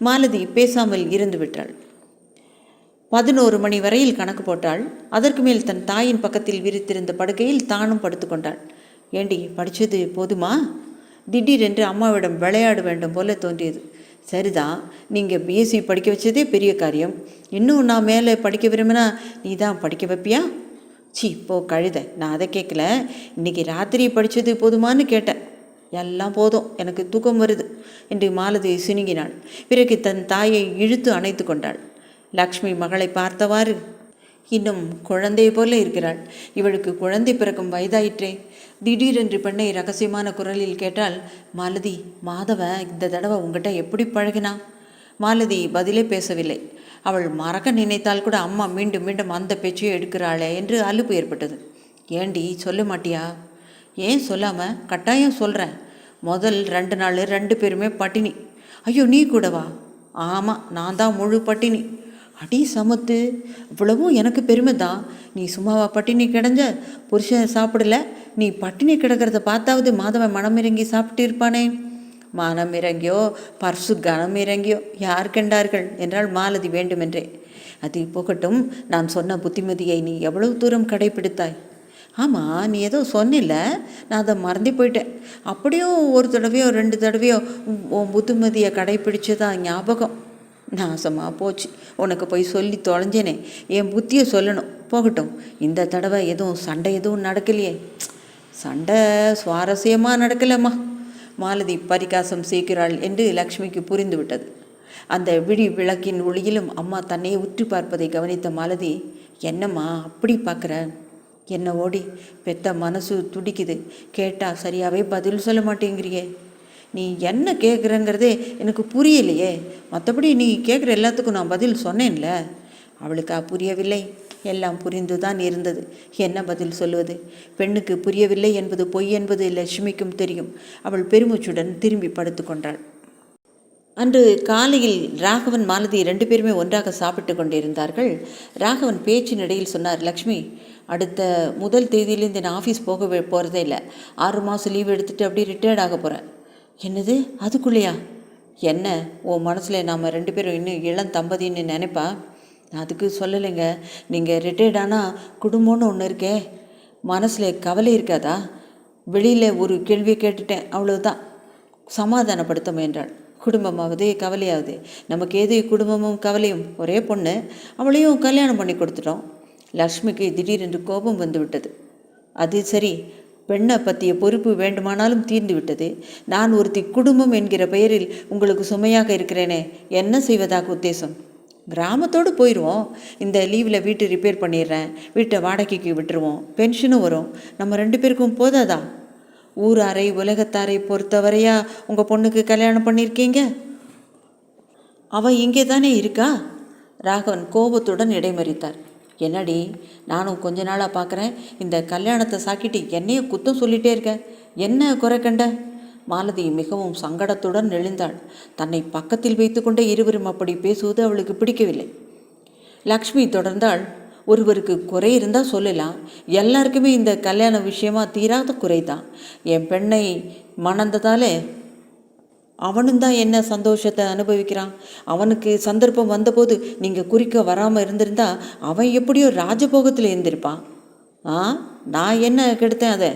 மாலதி பேசாமல் இருந்து விட்டாள். 11 மணி வரையில் கணக்கு போட்டாள். அதற்கு மேல் தன் தாயின் பக்கத்தில் விரித்திருந்த படுக்கையில் தானும் படுத்துக்கொண்டாள். ஏண்டி, படித்தது போதுமா? திடீரென்று அம்மாவிடம் விளையாட வேண்டும் போல தோன்றியது. சரிதான், நீங்கள் பிஎஸ்சி படிக்க வச்சதே பெரிய காரியம். இன்னும் நான் மேலே படிக்க விரும்பினா நீ தான் படிக்க வைப்பியா? சி போ கழுத, நான் அதை கேட்கல. இன்றைக்கி ராத்திரி படித்தது போதுமான்னு கேட்டேன். எல்லாம் போதும், எனக்கு தூக்கம் வருது என்று மாலதி சினுங்கினாள். பிறகு தன் தாயை இழுத்து அணைத்து கொண்டாள். லக்ஷ்மி மகளை பார்த்தவாறு, இன்னும் குழந்தை போல இருக்கிறாள். இவளுக்கு குழந்தை பிறக்கும் வயதாயிற்றே. திடீரென்று பெண்ணை ரகசியமான குரலில் கேட்டால், மாலதி, மாதவன் இந்த தடவை உங்ககிட்ட எப்படி பழகினா? மாலதி பதிலே பேசவில்லை. அவள் மறக்க நினைத்தால் கூட அம்மா மீண்டும் மீண்டும் அந்த பேச்சையே எடுக்கிறாளே என்று அலுப்பு ஏற்பட்டது. ஏண்டி சொல்ல மாட்டியா? ஏன் சொல்லாமல்? கட்டாயம் சொல்கிறேன். முதல் 2 நாள் 2 பேருமே பட்டினி. ஐயோ, நீ கூடவா? ஆமாம், நான் தான் முழு பட்டினி. அடி சமத்து, இவ்வளவும் எனக்கு பெருமை தான். நீ சும்மாவா பட்டினி கிடஞ்ச? புருஷன் சாப்பிடல, நீ பட்டினி கிடக்கிறத பார்த்தாவது மாதவன் மனம் இறங்கி சாப்பிட்டு இருப்பானே. மனம் இறங்கியோ பர்சு கனம் இறங்கியோ யார் கண்டார்கள் என்றால் மாலதி வேண்டுமென்றே. அது போகட்டும், நான் சொன்ன புத்திமதியை நீ எவ்வளவு தூரம் கடைப்பிடித்தாய்? ஆமாம், நீ ஏதோ சொன்னில்ல, நான் அதை மறந்து போயிட்டேன். அப்படியோ ஒரு தடவையோ 2 தடவையோ உன் புத்திமதியை கடைப்பிடிச்சதான் ஞாபகம். நாசமாக போச்சு, உனக்கு போய் சொல்லி தொலைஞ்சேனே. என் புத்தியை சொல்லணும். போகட்டும், இந்த தடவை எதுவும் சண்டை எதுவும் நடக்கலையே? சண்டை சுவாரஸ்யமாக நடக்கலம்மா. மாலதி பரிகாசம் செய்கிறாள் என்று லக்ஷ்மிக்கு புரிந்துவிட்டது. அந்த விளக்கின் ஒளியிலும் அம்மா தன்னை உற்று பார்ப்பதை கவனித்த மாலதி, என்னம்மா அப்படி பார்க்குற? என்ன ஓடி பெத்த மனசு துடிக்குது. கேட்டால் சரியாகவே பதில் சொல்ல மாட்டேங்கிறியே. நீ என்ன கேட்குறங்கிறதே எனக்கு புரியலையே. மற்றபடி நீ கேட்குற எல்லாத்துக்கும் நான் பதில் சொன்னேன்ல. அவளுக்கா புரியவில்லை? எல்லாம் புரிந்து தான் இருந்தது. என்ன பதில் சொல்லுவது? பெண்ணுக்கு புரியவில்லை என்பது பொய் என்பது லட்சுமிக்கும் தெரியும். அவள் பெருமூச்சுடன் திரும்பி படுத்து கொண்டாள். அன்று காலையில் ராகவன் மாலதி 2 பேருமே ஒன்றாக சாப்பிட்டு கொண்டிருந்தார்கள். ராகவன் பேச்சின் இடையில் சொன்னார், லக்ஷ்மி, அடுத்த முதல் தேதியிலேருந்து நான் ஆஃபீஸ் போகிறதே இல்லை. 6 மாதம் லீவ் எடுத்துகிட்டு அப்படியே ரிட்டையர்ட் ஆக போகிறேன். என்னது, அதுக்குள்ளேயா? என்ன உன் மனசில் நாம் 2 பேரும் இன்னும் இளம் தம்பதின்னு நினைப்பா? நான் அதுக்கு சொல்லலைங்க. நீங்கள் ரிட்டையர்ட் ஆனால் குடும்பம்னு ஒன்று இருக்கே, மனசில் கவலை இருக்காதா? வெளியில் ஒரு கேள்வியை கேட்டுட்டேன், அவ்வளவுதான். சமாதானப்படுத்த முயன்றாள். குடும்பமாவது கவலையாவது, நமக்கு ஏது குடும்பமும் கவலையும்? ஒரே பொண்ணு, அவளையும் கல்யாணம் பண்ணி கொடுத்துட்டோம். லக்ஷ்மிக்கு திடீரென்று கோபம் வந்து விட்டது. அது சரி, பெண்ணை பற்றிய பொறுப்பு வேண்டுமானாலும் தீர்ந்து விட்டது. நான் ஒருத்தி குடும்பம் என்கிற பெயரில் உங்களுக்கு சுமையாக இருக்கிறேனே, என்ன செய்வதாக உத்தேசம்? கிராமத்தோடு போயிடுவோம். இந்த லீவில் வீட்டு ரிப்பேர் பண்ணிடுறேன், வீட்டை வாடகைக்கு விட்டுருவோம், பென்ஷனும் வரும். நம்ம 2 பேருக்கும் போதாதா? ஊராரை உலகத்தாரை பொறுத்தவரையா உங்கள் பொண்ணுக்கு கல்யாணம் பண்ணியிருக்கீங்க? அவள் இங்கே தானே இருக்கா? ராகவன் கோபத்துடன் இடைமறித்தார். என்னடி, நானும் கொஞ்ச நாளாக பார்க்குறேன், இந்த கல்யாணத்தை சாக்கிட்டு என்னைய குத்தம் சொல்லிகிட்டே இருக்க. என்ன குறை கண்ட? மாலதி மிகவும் சங்கடத்துடன் நெளிந்தாள். தன்னை பக்கத்தில் வைத்து கொண்டே இருவரும் அப்படி பேசுவது அவளுக்கு பிடிக்கவில்லை. லக்ஷ்மி தொடர்ந்தாள், ஒருவருக்கு குறை இருந்தால் சொல்லலாம். எல்லாருக்குமே இந்த கல்யாண விஷயமா தீராத குறை தான். என் பெண்ணை மணந்ததாலே அவனும் தான் என்ன சந்தோஷத்தை அனுபவிக்கிறான். அவனுக்கு சந்தர்ப்பம் வந்தபோது நீங்கள் குறிக்க வராமல் இருந்திருந்தா அவன் எப்படியோ ராஜபோகத்தில் இருந்திருப்பான். நான் என்ன கெடுத்தேன்? அதை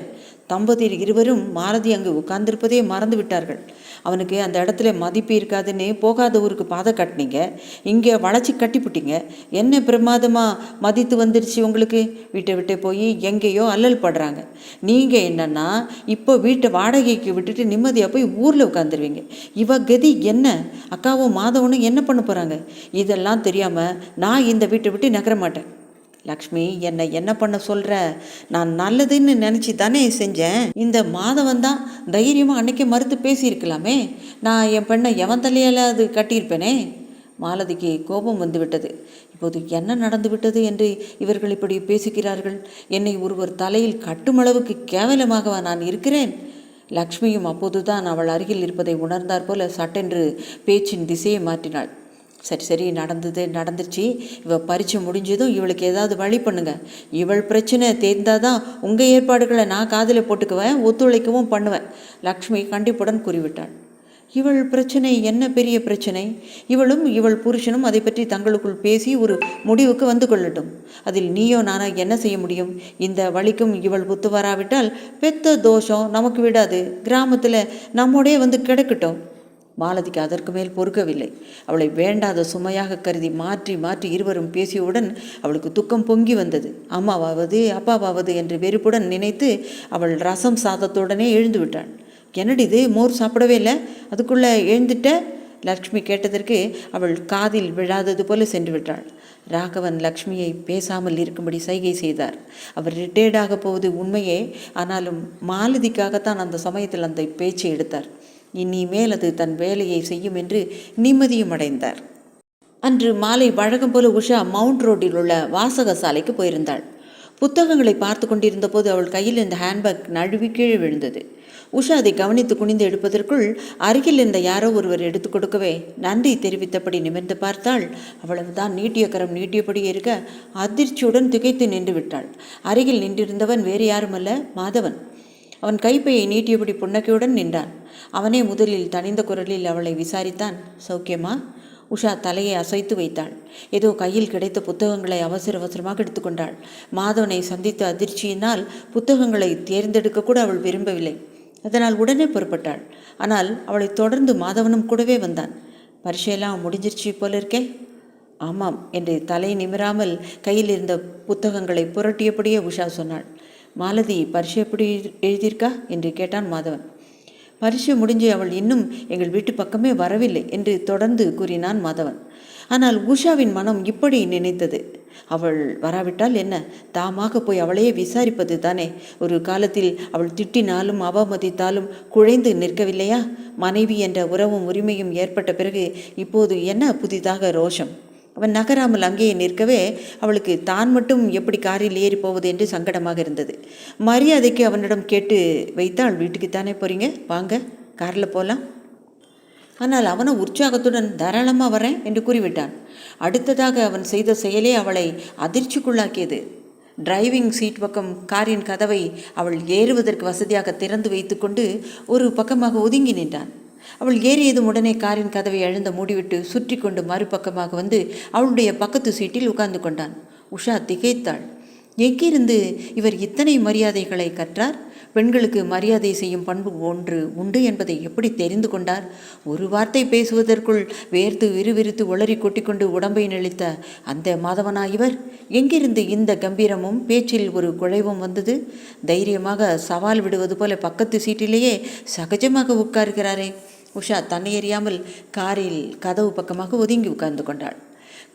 தம்பதியர் இருவரும் மாலதி அங்கு உட்கார்ந்திருப்பதே மறந்து விட்டார்கள். அவனுக்கு அந்த இடத்துல மதிப்பு இருக்காதுன்னு போகாத ஊருக்கு பாதை கட்டினீங்க, இங்கே வளைச்சி கட்டிவிட்டீங்க. என்ன பிரமாதமாக மதித்து வந்துருச்சு உங்களுக்கு. வீட்டை விட்டு போய் எங்கேயோ அல்லல் படுறாங்க. நீங்கள் என்னன்னா இப்போ வீட்டை வாடகைக்கு விட்டுட்டு நிம்மதியாக போய் ஊரில் உட்காந்துருவீங்க. இவ கதி என்ன? அக்காவும் மாதவனும் என்ன பண்ண போகிறாங்க? இதெல்லாம் தெரியாமல் நான் இந்த வீட்டை விட்டு நகர மாட்டேன். லக்ஷ்மி, என்னை என்ன பண்ண சொல்கிற? நான் நல்லதுன்னு நினச்சி தானே செஞ்சேன். இந்த மாதவன் தான் தைரியமாக அன்னைக்கே மறுத்து பேசியிருக்கலாமே. நான் என் பெண்ணை எவன் தலையால் அது கட்டியிருப்பேனே. மாலதிக்கு கோபம் வந்து விட்டது. இப்போது என்ன நடந்து விட்டது என்று இவர்கள் இப்படி பேசுகிறார்கள்? என்னை ஒருவர் தலையில் கட்டுமளவுக்கு கேவலமாகவா நான் இருக்கிறேன்? லக்ஷ்மியும் அப்போதுதான் அவள் அருகில் இருப்பதை உணர்ந்தார் போல சட்டென்று பேச்சின் திசையை மாற்றினாள். சரி, நடந்துருச்சு. இவள் பரீட்சை முடிஞ்சதும் இவளுக்கு ஏதாவது வழி பண்ணுங்க. இவள் பிரச்சனை தேர்ந்தாதான் உங்கள் ஏற்பாடுகளை நான் காதில் போட்டுக்குவேன், ஒத்துழைக்கவும் பண்ணுவேன். லக்ஷ்மி கண்டிப்புடன் கூறிவிட்டாள். இவள் பிரச்சனை என்ன பெரிய பிரச்சனை? இவளும் இவள் புருஷனும் அதை பற்றி தங்களுக்குள் பேசி ஒரு முடிவுக்கு வந்து கொள்ளட்டும். அதில் நீயோ நானோ என்ன செய்ய முடியும்? இந்த வழிக்கும் இவள் புத்து வராவிட்டால் பெத்த தோஷம் நமக்கு விடாது. கிராமத்தில் நம்மோடே வந்து கிடக்கட்டும். மாலதிக்கு அதற்கு மேல் பொறுக்கவில்லை. அவளை வேண்டாத சுமையாக கருதி மாற்றி மாற்றி இருவரும் பேசியவுடன் அவளுக்கு துக்கம் பொங்கி வந்தது. அம்மாவாவது அப்பாவாவது என்று வெறுப்புடன் நினைத்து அவள் ரசம் சாதத்துடனே எழுந்து விட்டாள். என்னடி இது, மோர் சாப்பிடவே இல்லை, அதுக்குள்ளே எழுந்துட்ட? லக்ஷ்மி கேட்டதற்கு அவள் காதில் விழாதது போல சென்று விட்டாள். ராகவன் லக்ஷ்மியை பேசாமல் இருக்கும்படி சைகை செய்தார். அவர் ரிட்டையர்டாக போவது உண்மையே, ஆனாலும் மாலதிக்காகத்தான் அந்த சமயத்தில் அந்த பேச்சை எடுத்தார். இனிமேல் அது தன் வேலையை செய்யும் என்று நிம்மதியும் அடைந்தார். அன்று மாலை வழக்கம் போல உஷா மவுண்ட் ரோட்டில் உள்ள வாசக சாலைக்கு போயிருந்தாள். புத்தகங்களை பார்த்து கொண்டிருந்த போது அவள் கையில் இருந்த ஹேண்ட்பேக் நழுவி கீழே விழுந்தது. உஷா அதை கவனித்து குனிந்து எடுப்பதற்குள் அருகில் இருந்த யாரோ ஒருவர் எடுத்து கொடுக்கவே நன்றி தெரிவித்தபடி நிமிர்ந்து பார்த்தாள். அவ்வளவுதான். நீட்டிய கரம் நீட்டியபடி இருக்க அதிர்ச்சியுடன் திகைத்து நின்று விட்டாள். அருகில் நின்றிருந்தவன் வேறு யாருமல்ல, மாதவன். அவன் கைப்பையை நீட்டியபடி புன்னகையுடன் நின்றான். அவனே முதலில் தனிந்த குரலில் அவளை விசாரித்தான். சௌக்கியமா? உஷா தலையை அசைத்து வைத்தாள். ஏதோ கையில் கிடைத்த புத்தகங்களை அவசரமாக எடுத்துக்கொண்டாள். மாதவனை சந்தித்த அதிர்ச்சியினால் புத்தகங்களை தேர்ந்தெடுக்க கூட அவள் விரும்பவில்லை. அதனால் உடனே புறப்பட்டாள். ஆனால் அவளை தொடர்ந்து மாதவனும் கூடவே வந்தான். பரீட்சையெல்லாம் முடிஞ்சிருச்சு போல இருக்கே? ஆமாம் என்று தலை நிமிராமல் கையில் இருந்த புத்தகங்களை புரட்டியபடியே உஷா சொன்னாள். மாலதி பரீட்சை எப்படி எழுதியிருக்கா என்று கேட்டான் மாதவன். பரீட்சை முடிஞ்சு அவள் இன்னும் எங்கள் வீட்டு பக்கமே வரவில்லை என்று தொடர்ந்து கூறினான் மாதவன். ஆனால் உஷாவின் மனம் இப்படி நினைத்தது. அவள் வராவிட்டால் என்ன, தாமாக போய் அவளையே விசாரிப்பது தானே. ஒரு காலத்தில் அவள் திட்டினாலும் அவமதித்தாலும் குழைந்து நிற்கவில்லையா? மனைவி என்ற உறவும் உரிமையும் ஏற்பட்ட பிறகு இப்போது என்ன புதிதாக ரோஷம்? அவன் நகராமல் அங்கேயே நிற்கவே அவளுக்கு தான் மட்டும் எப்படி காரில் ஏறி போவது என்று சங்கடமாக இருந்தது. மரியாதைக்கு அவனிடம் கேட்டு வைத்தாள். வீட்டுக்குத்தானே போறீங்க, வாங்க காரில் போகலாம். ஆனால் அவனோ உற்சாகத்துடன் தாராளமாக வரேன் என்று கூறிவிட்டான். அடுத்ததாக அவன் செய்த செயலே அவளை அதிர்ச்சிக்குள்ளாக்கியது. டிரைவிங் சீட் பக்கம் காரின் கதவை அவள் ஏறுவதற்கு வசதியாக திறந்து வைத்து கொண்டு ஒரு பக்கமாக ஒதுங்கி நின்றான். அவள் ஏறியதும் உடனே காரின் கதவை எழுந்த மூடிவிட்டு சுற்றி கொண்டு மறுபக்கமாக வந்து அவளுடைய பக்கத்து சீட்டில் உட்கார்ந்து கொண்டான். உஷா திகைத்தாள். எங்கிருந்து இவர் இத்தனை மரியாதைகளை கற்றார்? பெண்களுக்கு மரியாதை செய்யும் பண்பு ஒன்று உண்டு என்பதை எப்படி தெரிந்து கொண்டார்? ஒரு வார்த்தை பேசுவதற்குள் வேர்த்து விறுவிறுத்து உளறி கொட்டிக்கொண்டு உடம்பை நெளித்த அந்த மாதவனா இவர்? எங்கிருந்து இந்த கம்பீரமும் பேச்சில் ஒரு குழைவும் வந்தது? தைரியமாக சவால் விடுவது போல பக்கத்து சீட்டிலேயே சகஜமாக உட்கார்கிறாரே. உஷா தன்னை எறியாமல் காரில் கதவு பக்கமாக ஒதுங்கி உட்கார்ந்து கொண்டாள்.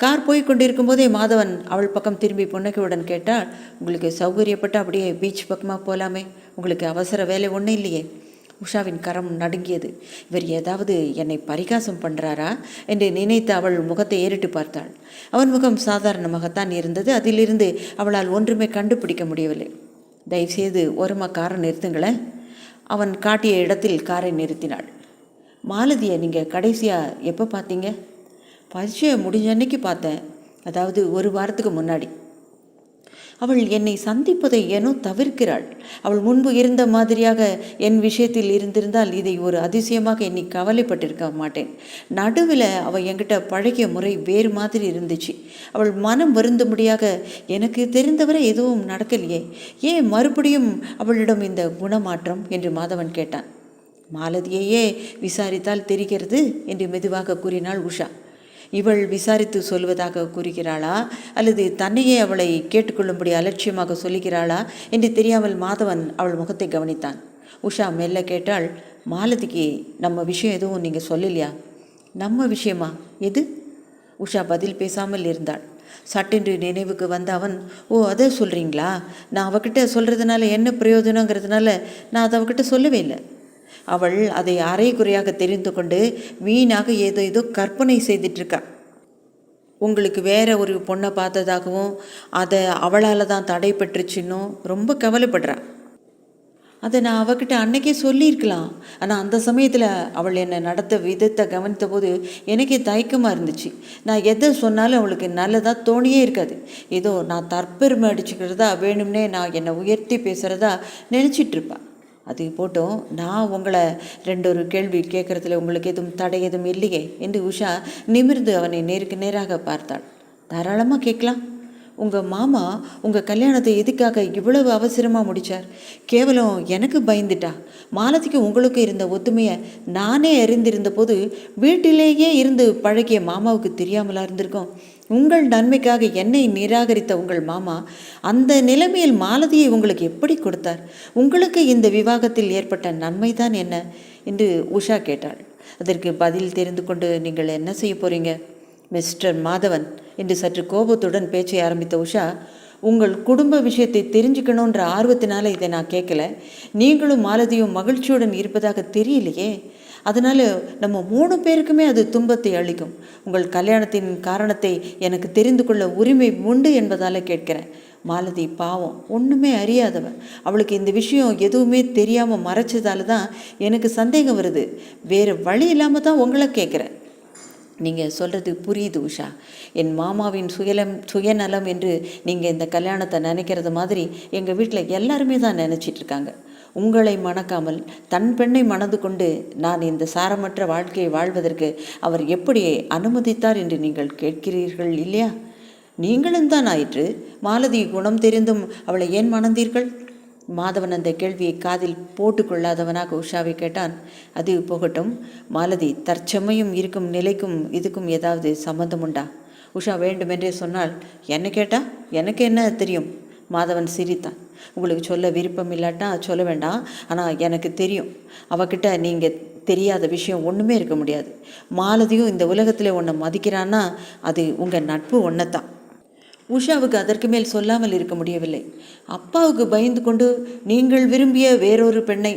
கார் போய் கொண்டிருக்கும் போதே மாதவன் அவள் பக்கம் திரும்பி புன்னகையுடன் கேட்டாள், உங்களுக்கு சௌகரியப்பட்டு அப்படியே பீச் பக்கமாக போகலாமே, உங்களுக்கு அவசர வேலை ஒன்றும் இல்லையே? உஷாவின் கரம் நடுங்கியது. இவர் ஏதாவது என்னை பரிகாசம் பண்ணுறாரா என்று நினைத்து அவள் முகத்தை ஏறிட்டு பார்த்தாள். அவன் முகம் சாதாரணமாகத்தான் இருந்தது. அதிலிருந்து அவளால் ஒன்றுமே கண்டுபிடிக்க முடியவில்லை. தயவுசெய்து ஓரமாக காரை நிறுத்துங்களேன். அவன் காட்டிய இடத்தில் காரை நிறுத்தினாள். மாலதியை நீங்கள் கடைசியாக எப்போ பார்த்தீங்க? பரீட்சை முடிஞ்ச அன்னைக்கு பார்த்தேன், அதாவது ஒரு வாரத்துக்கு முன்னாடி. அவள் என்னை சந்திப்பதை ஏனோ தவிர்க்கிறாள். அவள் முன்பு இருந்த மாதிரியாக என் விஷயத்தில் இருந்திருந்தால் இதை ஒரு அதிசயமாக எண்ணி கவலைப்பட்டிருக்க மாட்டேன். நடுவில் அவள் என்கிட்ட பழகிய முறை வேறு மாதிரி இருந்துச்சு. அவள் மனம் வருந்தும்படியாக எனக்கு தெரிந்தவரை எதுவும் நடக்கலையே, ஏன் மறுபடியும் அவளிடம் இந்த குணமாற்றம் என்று மாதவன் கேட்டான். மாலதியையே விசாரித்தால் தெரிகிறது என்று மெதுவாக கூறினாள் உஷா. இவள் விசாரித்து சொல்வதாக கூறுகிறாளா அல்லது தன்னையே அவளை கேட்டுக்கொள்ளும்படி அலட்சியமாக சொல்லுகிறாளா என்று தெரியாமல் மாதவன் அவள் முகத்தை கவனித்தான். உஷா மெல்ல கேட்டாள், மாலதிக்கு நம்ம விஷயம் எதுவும் நீங்கள் சொல்லலையா? நம்ம விஷயமா? எது? உஷா பதில் பேசாமல் இருந்தாள். சட்டென்று நினைவுக்கு வந்த அவன், ஓ அதை சொல்கிறீங்களா? நான் அவகிட்ட சொல்கிறதுனால என்ன பிரயோஜனங்கிறதுனால நான் அதை அவகிட்ட சொல்லவே இல்லை. அவள் அதை அரை குறையாக தெரிந்து கொண்டு வீணாக ஏதோ கற்பனை செய்துட்ருக்கா. உங்களுக்கு வேற ஒரு பொண்ணை பார்த்ததாகவும் அதை அவளால் தான் தடை பெற்றுச்சுன்னும் ரொம்ப கவலைப்படுறா. அதை நான் அவகிட்ட அன்னைக்கே சொல்லியிருக்கலாம். ஆனால் அந்த சமயத்தில் அவள் என்னை நடத்த விதத்தை கவனித்த போது எனக்கே தயக்கமாக இருந்துச்சு. நான் எதை சொன்னாலும் அவளுக்கு நல்லதாக தோணியே இருக்காது. ஏதோ நான் தற்பெருமை அடிச்சுக்கிறதா, வேணும்னே நான் என்னை உயர்த்தி பேசுகிறதா நினச்சிட்ருப்பா. அது போட்டோம், நான் உங்களை ஒரு கேள்வி கேட்குறதுல உங்களுக்கு எதுவும் தடை எதுவும் இல்லையே என்று உஷா நிமிர்ந்து அவனை நேருக்கு நேராக பார்த்தாள். தாராளமாக கேட்கலாம். உங்கள் மாமா உங்கள் கல்யாணத்தை எதுக்காக இவ்வளவு அவசரமாக முடித்தார்? கேவலம் எனக்கு பயந்துட்டா? மாலதிக்கு உங்களுக்கு இருந்த ஒத்துமையை நானே அறிந்திருந்த போது வீட்டிலேயே இருந்து பழகிய மாமாவுக்கு தெரியாமலா இருந்திருக்கோம்? உங்கள் நன்மைக்காக என்னை நிராகரித்த உங்கள் மாமா அந்த நிலைமையில் மாலதியை உங்களுக்கு எப்படி கொடுத்தார்? உங்களுக்கு இந்த விவாகத்தில் ஏற்பட்ட நன்மைதான் என்ன என்று உஷா கேட்டாள். அதற்கு பதில் தெரிந்து கொண்டு நீங்கள் என்ன செய்ய போறீங்க மிஸ்டர் மாதவன் என்று சற்று கோபத்துடன் பேச்சை ஆரம்பித்த உஷா, உங்கள் குடும்ப விஷயத்தை தெரிஞ்சுக்கணுன்ற ஆர்வத்தினால இதை நான் கேட்கல. நீங்களும் மாலதியும் மகிழ்ச்சியுடன் இருப்பதாக தெரியலையே. அதனால் நம்ம 3 பேருக்குமே அது துன்பத்தை அளிக்கும். உங்கள் கல்யாணத்தின் காரணத்தை எனக்கு தெரிந்து கொள்ள உரிமை உண்டு என்பதால் கேட்கிறேன். மாலதி பாவம், ஒன்றுமே அறியாதவன். அவளுக்கு இந்த விஷயம் எதுவுமே தெரியாமல் மறைச்சதால தான் எனக்கு சந்தேகம் வருது. வேறு வழி இல்லாமல் தான் உங்களை கேட்குறேன். நீங்கள் சொல்கிறது புரியுது உஷா. என் மாமாவின் சுயநலம் என்று நீங்கள் இந்த கல்யாணத்தை நினைக்கிறது மாதிரி எங்கள் வீட்டில் எல்லாருமே தான் நினச்சிட்ருக்காங்க. உங்களை மணக்காமல் தன் பெண்ணை மணந்து கொண்டு நான் இந்த சாரமற்ற வாழ்க்கையை வாழ்வதற்கு அவர் எப்படி அனுமதித்தார் என்று நீங்கள் கேட்கிறீர்கள் இல்லையா? நீங்களும் தான் ஆயிற்று. மாலதி குணம் தெரிந்தும் அவளை ஏன் மணந்தீர்கள்? மாதவன் அந்த கேள்வியை காதில் போட்டுக்கொள்ளாதவனாக உஷாவை கேட்டான். அது போகட்டும், மாலதி தற்சமயம் இருக்கும் நிலைக்கும் இதுக்கும் ஏதாவது சம்பந்தம் உண்டா? உஷா வேண்டுமென்றே சொன்னால், என்ன கேட்டா எனக்கு என்ன தெரியும்? மாதவன் சிரித்தான். உங்களுக்கு சொல்ல விருப்பம் இல்லாட்டா சொல்ல வேண்டாம், ஆனால் எனக்கு தெரியும். அவகிட்ட நீங்கள் தெரியாத விஷயம் ஒன்றுமே இருக்க முடியாது. மாலதியும் இந்த உலகத்தில் ஒன்றை மதிக்கிறான்னா அது உங்கள் நட்பு ஒன்றைத்தான். உஷாவுக்கு அதற்கு மேல் சொல்லாமல் இருக்க முடியவில்லை. அப்பாவுக்கு பயந்து கொண்டு நீங்கள் விரும்பிய வேறொரு பெண்ணை,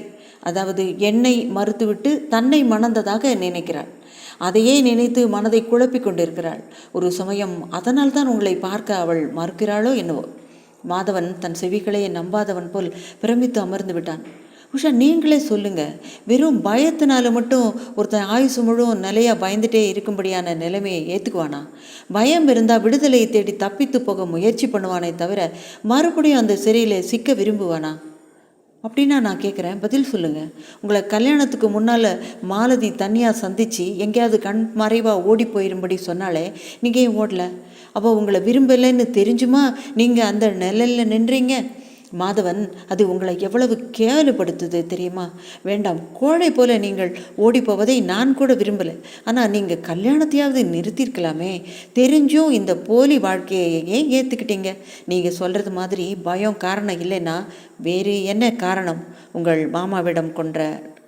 அதாவது என்னை மறுத்துவிட்டு தன்னை மணந்ததாக நினைக்கிறாள். அதையே நினைத்து மனதை குழப்பி கொண்டிருக்கிறாள். ஒரு சமயம் அதனால் தான் உங்களை பார்க்க அவள் மறுக்கிறாளோ என்னவோ. மாதவன் தன் செவிகளையே நம்பாதவன் போல் பிரமித்து அமர்ந்து விட்டான். உஷா, நீங்களே சொல்லுங்கள். வெறும் பயத்தினால மட்டும் ஒருத்தன் ஆயுசு முழுவதும் நிலையாக பயந்துட்டே இருக்கும்படியான நிலைமையை ஏற்றுக்குவானா? பயம் இருந்தால் விடுதலையை தேடி தப்பித்து போக முயற்சி பண்ணுவானே தவிர மறுபடியும் அந்த சிறையில் சிக்க விரும்புவானா? அப்படின்னா நான் கேட்குறேன், பதில் சொல்லுங்கள். உங்களை கல்யாணத்துக்கு முன்னால் மாலதி தனியாக சந்தித்து எங்கேயாவது கண் மறைவாக ஓடி போயிரும்படி சொன்னாலே நீங்கள் ஏன் ஓடல? அப்போ உங்களை விரும்பலைன்னு தெரிஞ்சுமா நீங்கள் அந்த நிலையில் நின்றீங்க? மாதவன், அது உங்களை எவ்வளவு கேவலப்படுத்துது தெரியுமா? வேண்டாம், கோழை போல நீங்கள் ஓடி போவதை நான் கூட விரும்பலை. ஆனால் நீங்கள் கல்யாணத்தையாவது நிறுத்தியிருக்கலாமே. தெரிஞ்சும் இந்த போலி வாழ்க்கையை ஏன் ஏற்றுக்கிட்டீங்க? நீங்கள் சொல்கிறது மாதிரி பயம் காரணம் இல்லைன்னா வேறு என்ன காரணம்? உங்கள் மாமாவிடம்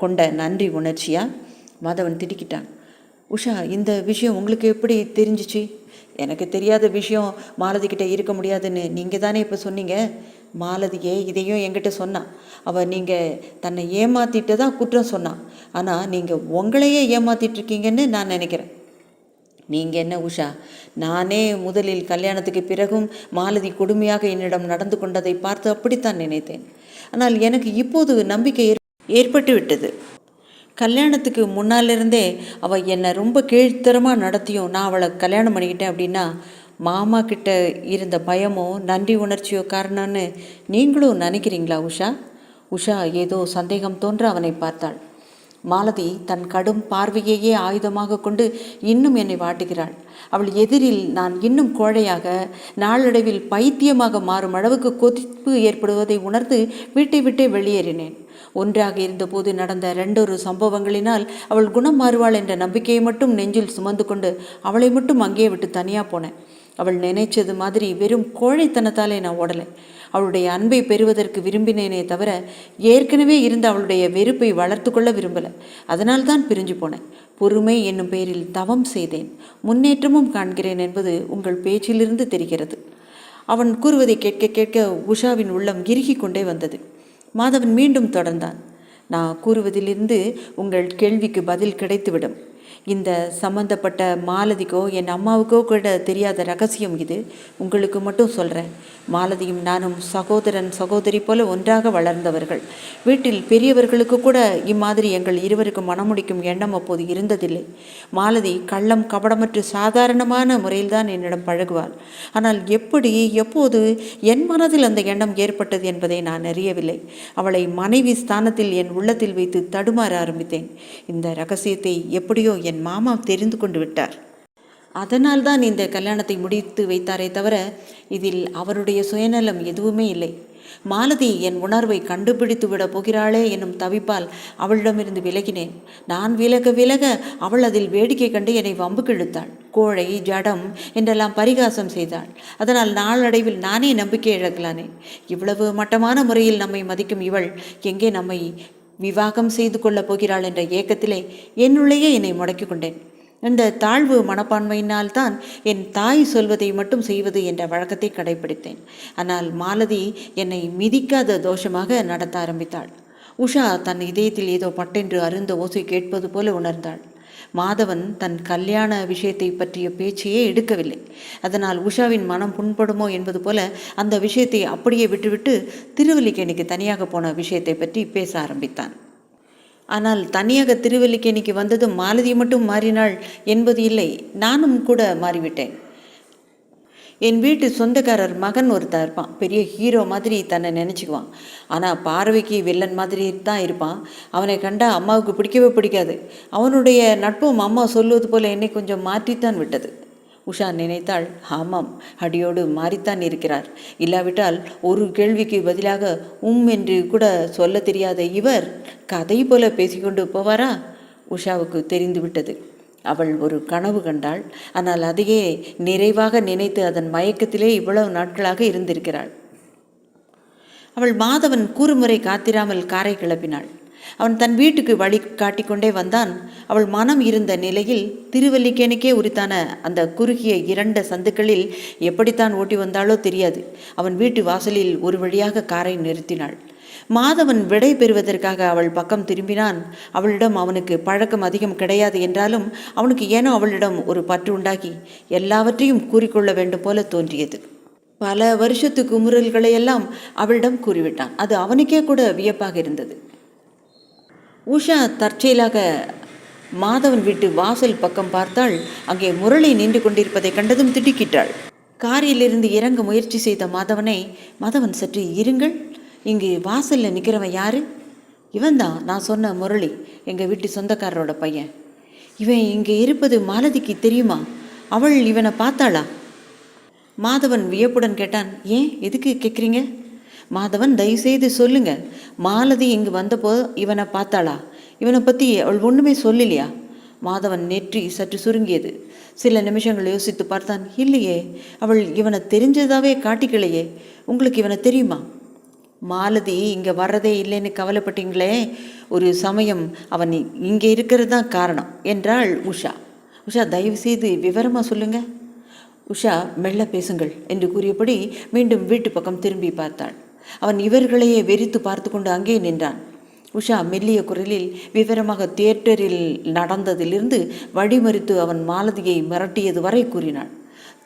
கொண்ட நன்றி உணர்ச்சியா? மாதவன் திடுக்கிட்டான். உஷா, இந்த விஷயம் உங்களுக்கு எப்படி தெரிஞ்சிச்சு? எனக்கு தெரியாத விஷயம் மாலதிக்கிட்ட இருக்க முடியாதுன்னு நீங்கள் தானே இப்போ சொன்னீங்க. மாலதியே இதையும் என்கிட்ட சொன்னான். அவள் நீங்கள் தன்னை ஏமாற்றிட்டு தான் குற்றம் சொன்னான். ஆனால் நீங்கள் உங்களையே ஏமாற்றிட்டுருக்கீங்கன்னு நான் நினைக்கிறேன். நீங்கள் என்ன உஷா, நானே முதலில் கல்யாணத்துக்கு பிறகும் மாலதி கொடுமையாக என்னிடம் நடந்து கொண்டதை பார்த்து அப்படித்தான் நினைத்தேன். ஆனால் எனக்கு இப்போது நம்பிக்கை ஏற்பட்டு விட்டது. கல்யாணத்துக்கு முன்னாலிருந்தே அவள் என்னை ரொம்ப கீழ்த்தரமாக நடத்தியும் நான் அவளை கல்யாணம் பண்ணிக்கிட்டேன் அப்படின்னா மாமா கிட்ட இருந்த பயமோ நன்றி உணர்ச்சியோ காரணம்னு நீங்களும் நினைக்கிறீங்களா உஷா? உஷா ஏதோ சந்தேகம் தோன்ற அவனை பார்த்தாள். மாலதி தன் கடும் பார்வையையே ஆயுதமாக கொண்டு இன்னும் என்னை வாட்டுகிறாள். அவள் எதிரில் நான் இன்னும் கோழையாக, நாளடைவில் பைத்தியமாக மாறும் அளவுக்கு கொதிப்பு ஏற்படுவதை உணர்ந்து வீட்டை விட்டே வெளியேறினேன். ஒன்றாக இருந்தபோது நடந்த 2 சம்பவங்களினால் அவள் குணம் மாறுவாள் என்ற நம்பிக்கையை மட்டும் நெஞ்சில் சுமந்து கொண்டு அவளை மட்டும் அங்கே விட்டு தனியாக போனேன். அவள் நினைச்சது மாதிரி வெறும் கோழைத்தனத்தாலே நான் ஓடலை. அவளுடைய அன்பை பெறுவதற்கு விரும்பினேனே தவிர ஏற்கனவே இருந்த அவளுடைய வெறுப்பை வளர்த்து கொள்ள விரும்பலை. அதனால்தான் பிரிஞ்சு போனேன். பொறுமை என்னும் பெயரில் தவம் செய்தேன். முன்னேற்றமும் காண்கிறேன் என்பது உங்கள் பேச்சிலிருந்து தெரிகிறது. அவன் கூறுவதை கேட்க கேட்க உஷாவின் உள்ளம் இறுகி கொண்டே வந்தது. மாதவன் மீண்டும் தொடர்ந்தான். நான் கூறுவதிலிருந்து உங்கள் கேள்விக்கு பதில் கிடைத்துவிடும். இந்த சம்பந்தப்பட்ட மாலதிக்கோ என் அம்மாவுக்கோ கூட தெரியாத ரகசியம் இது. உங்களுக்கு மட்டும் சொல்கிறேன். மாலதியும் நானும் சகோதரன் சகோதரி போல ஒன்றாக வளர்ந்தவர்கள். வீட்டில் பெரியவர்களுக்கு கூட இம்மாதிரி எங்கள் இருவருக்கும் மனமுடிக்கும் எண்ணம் அப்போது இருந்ததில்லை. மாலதி கள்ளம் கபடமற்று சாதாரணமான முறையில்தான் என்னிடம் பழகுவாள். ஆனால் எப்படி எப்போது என் மனதில் அந்த எண்ணம் ஏற்பட்டது என்பதை நான் அறியவில்லை. அவளை மனைவி ஸ்தானத்தில் என் உள்ளத்தில் வைத்து தடுமாற ஆரம்பித்தேன். இந்த ரகசியத்தை எப்படியோ என் மாமா தெரிந்து கொண்டு விட்டார். அதனால்தான் இந்த கல்யாணத்தை முடித்து வைத்தாரே தவிர இதில் அவருடைய சுயநலம் எதுவுமே இல்லை. மாலதி என் உணர்வை கண்டுபிடித்து விட போகிறாளே என்னும் தவிப்பால் அவளிடமிருந்து விலகினேன். நான் விலக அவள் அதில் வேடிக்கை கண்டு என்னை வம்புக்கு இழுத்தாள். கோழை, ஜடம் என்றெல்லாம் பரிகாசம் செய்தாள். அதனால் நாளடைவில் நானே நம்பிக்கை இழக்கலானேன். இவ்வளவு மட்டமான முறையில் நம்மை மதிக்கும் இவள் எங்கே நம்மை விவாகம் செய்து கொள்ளப் போகிறாள் என்ற ஏக்கத்திலே என்னுள்ளேயே என்னை முடக்கி கொண்டேன். இந்த தாழ்வு மனப்பான்மையினால் தான் என் தாய் சொல்வதை மட்டும் செய்வது என்ற வழக்கத்தை கடைபிடித்தேன். ஆனால் மாலதி என்னை மிதிக்காத தோஷமாக நடத்த ஆரம்பித்தாள். உஷா தன் இதயத்தில் ஏதோ பட்டென்று அருந்த ஓசை கேட்பது போல உணர்ந்தாள். மாதவன் தன் கல்யாண விஷயத்தை பற்றிய பேச்சையே எடுக்கவில்லை. அதனால் உஷாவின் மனம் புண்படுமோ என்பது போல அந்த விஷயத்தை அப்படியே விட்டுவிட்டு திருவல்லிக்கேணிக்கு தனியாக போன விஷயத்தை பற்றி பேச ஆரம்பித்தான். ஆனால் தனியாக திருவல்லிக்கேணிக்கு வந்ததும் மாலதி மட்டும் மாறினாள் என்பது இல்லை, நானும் கூட மாறிவிட்டேன். என் வீட்டு சொந்தக்காரர் மகன் ஒருத்தன் இருப்பான். பெரிய ஹீரோ மாதிரி தன்னை நினச்சிக்குவான். ஆனால் பார்வைக்கு வில்லன் மாதிரி தான் இருப்பான். அவனை கண்டா அம்மாவுக்கு பிடிக்கவே பிடிக்காது. அவனுடைய நட்பும் அம்மா சொல்லுவது போல என்னை கொஞ்சம் மாற்றித்தான் விட்டது. உஷா நினைத்தாள், ஆமாம், அடியோடு மாறித்தான் இருக்கிறார். இல்லாவிட்டால் ஒரு கேள்விக்கு பதிலாக என்று கூட சொல்ல தெரியாத இவர் கதை போல பேசிக்கொண்டு போவாரா? உஷாவுக்கு தெரிந்துவிட்டது. அவள் ஒரு கனவு கண்டாள். ஆனால் அதையே நிறைவாக நினைத்து அதன் மயக்கத்திலே இவ்வளவு நாட்களாக இருந்திருக்கிறாள். அவள் மாதவன் கூறுமுறை காத்திராமல் காரை கிளப்பினாள். அவன் தன் வீட்டுக்கு வழி காட்டிக்கொண்டே வந்தான். அவள் மனம் இருந்த நிலையில் திருவல்லிக்கேணிக்கே உரித்தான அந்த குறுகிய 2 சந்துக்களில் எப்படித்தான் ஓட்டி வந்தாளோ தெரியாது. அவன் வீட்டு வாசலில் ஒரு வழியாக காரை நிறுத்தினாள். மாதவன் விடை பெறுவதற்காக அவள் பக்கம் திரும்பினான். அவளிடம் அவனுக்கு பழக்கம் அதிகம் கிடையாது என்றாலும் அவனுக்கு ஏனோ அவளிடம் ஒரு பற்று உண்டாகி எல்லாவற்றையும் கூறிக்கொள்ள வேண்டும் போல தோன்றியது. பல வருஷத்து குமுறல்களையெல்லாம் அவளிடம் கூறிவிட்டான். அது அவனுக்கே கூட வியப்பாக இருந்தது. உஷா தற்செயலாக மாதவன் வீட்டு வாசல் பக்கம் பார்த்தாள். அங்கே முரளி நின்று கொண்டிருப்பதை கண்டதும் திடுக்கிட்டாள். காரிலிருந்து இறங்க முயற்சி செய்த மாதவன் சற்று இருங்கள், இங்கு வாசலில் நிற்கிறவன் யாரு? இவன்தான் நான் சொன்ன முரளி, எங்கள் வீட்டு சொந்தக்காரரோட பையன். இவன் இங்கே இருப்பது மாலதிக்கு தெரியுமா? அவள் இவனை பார்த்தாளா? மாதவன் வியப்புடன் கேட்டான். ஏன், எதுக்கு கேட்குறீங்க? மாதவன், தயவுசெய்து சொல்லுங்க, மாலதி இங்கு வந்தப்போ இவனை பார்த்தாளா? இவனை பற்றி அவள் ஒன்றுமே சொல்லலையா? மாதவன் நெற்றி சற்று சுருங்கியது. சில நிமிஷங்கள் யோசித்து பார்த்தான். இல்லையே, அவள் இவனை தெரிஞ்சதாவே காட்டிக்கலையே. உங்களுக்கு இவனை தெரியுமா? மாலதி இங்கே வர்றதே இல்லைன்னு கவலைப்பட்டீங்களே, ஒரு சமயம் அவன் இங்கே இருக்கிறது தான் காரணம் என்றாள் உஷா. உஷா, தயவுசெய்து விவரமாக சொல்லுங்கள். உஷா, மெல்ல பேசுங்கள் என்று கூறியபடி மீண்டும் வீட்டு பக்கம் திரும்பி பார்த்தாள். அவன் இவர்களையே வெறித்து பார்த்து கொண்டு அங்கே நின்றான். உஷா மெல்லிய குரலில் விவரமாக தியேட்டரில் நடந்ததிலிருந்து வழிமறித்து அவன் மாலதியை மிரட்டியது வரை கூறினாள்.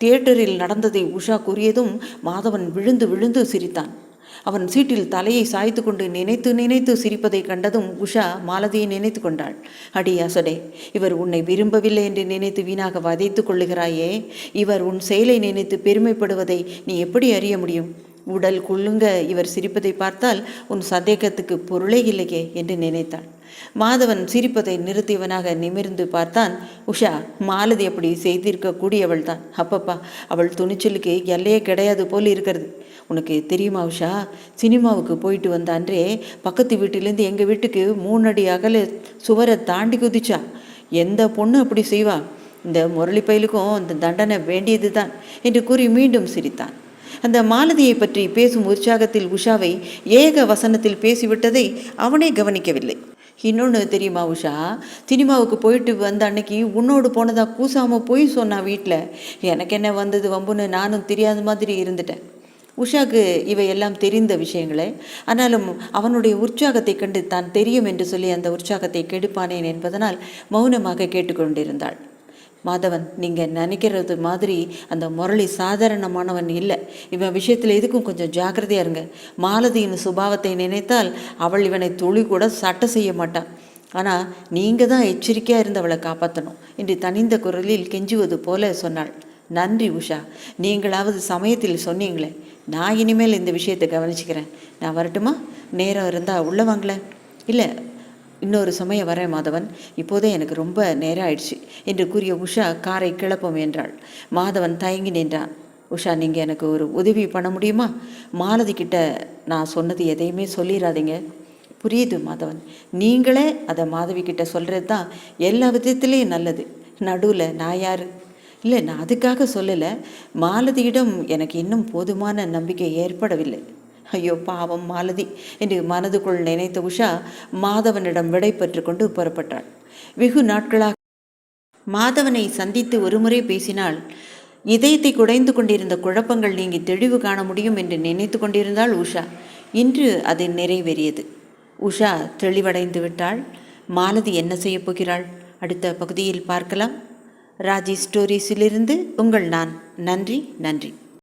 தியேட்டரில் நடந்ததை உஷா கூறியதும் மாதவன் விழுந்து விழுந்து சிரித்தான். அவன் சீட்டில் தலையை சாய்த்து கொண்டு நினைத்து சிரிப்பதை கண்டதும் உஷா மாலதியை நினைத்து கொண்டாள். அடி அசடே, இவர் உன்னை விரும்பவில்லை என்று நினைத்து வீணாக வதைத்து கொள்ளுகிறாயே. இவர் உன் செயலை நினைத்து பெருமைப்படுவதை நீ எப்படி அறிய முடியும்? உடல் குள்ளுங்க இவர் சிரிப்பதை பார்த்தால் உன் சந்தேகத்துக்கு பொருளே இல்லையே என்று நினைத்தாள். மாதவன் சிரிப்பதை நிறுத்தியவனாக நிமிர்ந்து பார்த்தான். உஷா, மாலதி அப்படி செய்திருக்க கூடியவள் தான். அப்பப்பா, அவள் துணிச்சலுக்கு எல்லையே கிடையாது போல் இருக்கிறது. உனக்கு தெரியுமா உஷா, சினிமாவுக்கு போயிட்டு வந்த அன்றே பக்கத்து வீட்டிலேருந்து எங்கள் வீட்டுக்கு 3 அடி அகல சுவரை தாண்டி குதிச்சா. எந்த பொண்ணு அப்படி செய்வா? இந்த முரளி பயலுக்கும் அந்த தண்டனை வேண்டியது தான் என்று கூறி மீண்டும் சிரித்தான். அந்த மாலதியை பற்றி பேசும் உற்சாகத்தில் உஷாவை ஏக வசனத்தில் பேசிவிட்டதை அவனே கவனிக்கவில்லை. இன்னொன்று தெரியுமா உஷா, சினிமாவுக்கு போயிட்டு வந்த அன்னைக்கு உன்னோடு போனதா கூசாமல் போய் சொன்னா வீட்டில். எனக்கு என்ன வந்தது வம்புன்னு நானும் தெரியாத மாதிரி இருந்துட்டேன். உஷாக்கு இவையெல்லாம் தெரிந்த விஷயங்களே. ஆனாலும் அவனுடைய உற்சாகத்தை கண்டு தான் தெரியும் என்று சொல்லி அந்த உற்சாகத்தை கெடுப்பானேன் என்பதனால் மௌனமாக கேட்டுக்கொண்டிருந்தாள். மாதவன், நீங்கள் நினைக்கிறது மாதிரி அந்த முரளி சாதாரணமானவன் இல்லை. இவன் விஷயத்தில் எதுக்கும் கொஞ்சம் ஜாக்கிரதையாக இருங்க. மாலதியின் சுபாவத்தை நினைத்தால் அவள் இவனை துளி கூட சட்டை செய்ய மாட்டான். ஆனால் நீங்கள் தான் எச்சரிக்கையாக இருந்து அவளை காப்பாற்றணும் என்று தனிந்த குரலில் கெஞ்சுவது போல சொன்னாள். நன்றி உஷா, நீங்களாவது சமயத்தில் சொன்னீங்களே. நான் இனிமேல் இந்த விஷயத்தை கவனிச்சுக்கிறேன். நான் வரட்டுமா? நேரம் இருந்தால் உள்ளே வாங்கலை? இல்லை, இன்னொரு சமயம் வரேன் மாதவன், இப்போதே எனக்கு ரொம்ப நேரம் ஆயிடுச்சு என்று கூறிய உஷா காரை கிளப்ப என்றாள். மாதவன் தயங்கி நின்றான். உஷா, நீங்கள் எனக்கு ஒரு உதவி பண்ண முடியுமா? மாலதி கிட்ட நான் சொன்னது எதையுமே சொல்லிடாதீங்க. புரியுது மாதவன், நீங்களே அதை மாதவி கிட்ட சொல்கிறது தான் எல்லா விதத்துலேயும் நல்லது. நடுவில் நான் யார்? இல்லை, நான் அதுக்காக சொல்லலை. மாலதியிடம் எனக்கு இன்னும் போதுமான நம்பிக்கை ஏற்படவில்லை. ஐயோ பாவம் மாலதி என்று மனதுக்குள் நினைத்த உஷா மாதவனிடம் விடை பெற்று கொண்டு புறப்பட்டாள். வெகு நாட்களாக மாதவனை சந்தித்து ஒருமுறை பேசினாள். இதயத்தை குடைந்து கொண்டிருந்த குழப்பங்கள் நீங்கி தெளிவு காண முடியும் என்று நினைத்து கொண்டிருந்தாள் உஷா. இன்று அது நிறைவேறியது. உஷா தெளிவடைந்து விட்டாள். மாலதி என்ன செய்ய போகிறாள்? அடுத்த பகுதியில் பார்க்கலாம். ராஜி ஸ்டோரிஸிலிருந்து உங்கள் நான். நன்றி.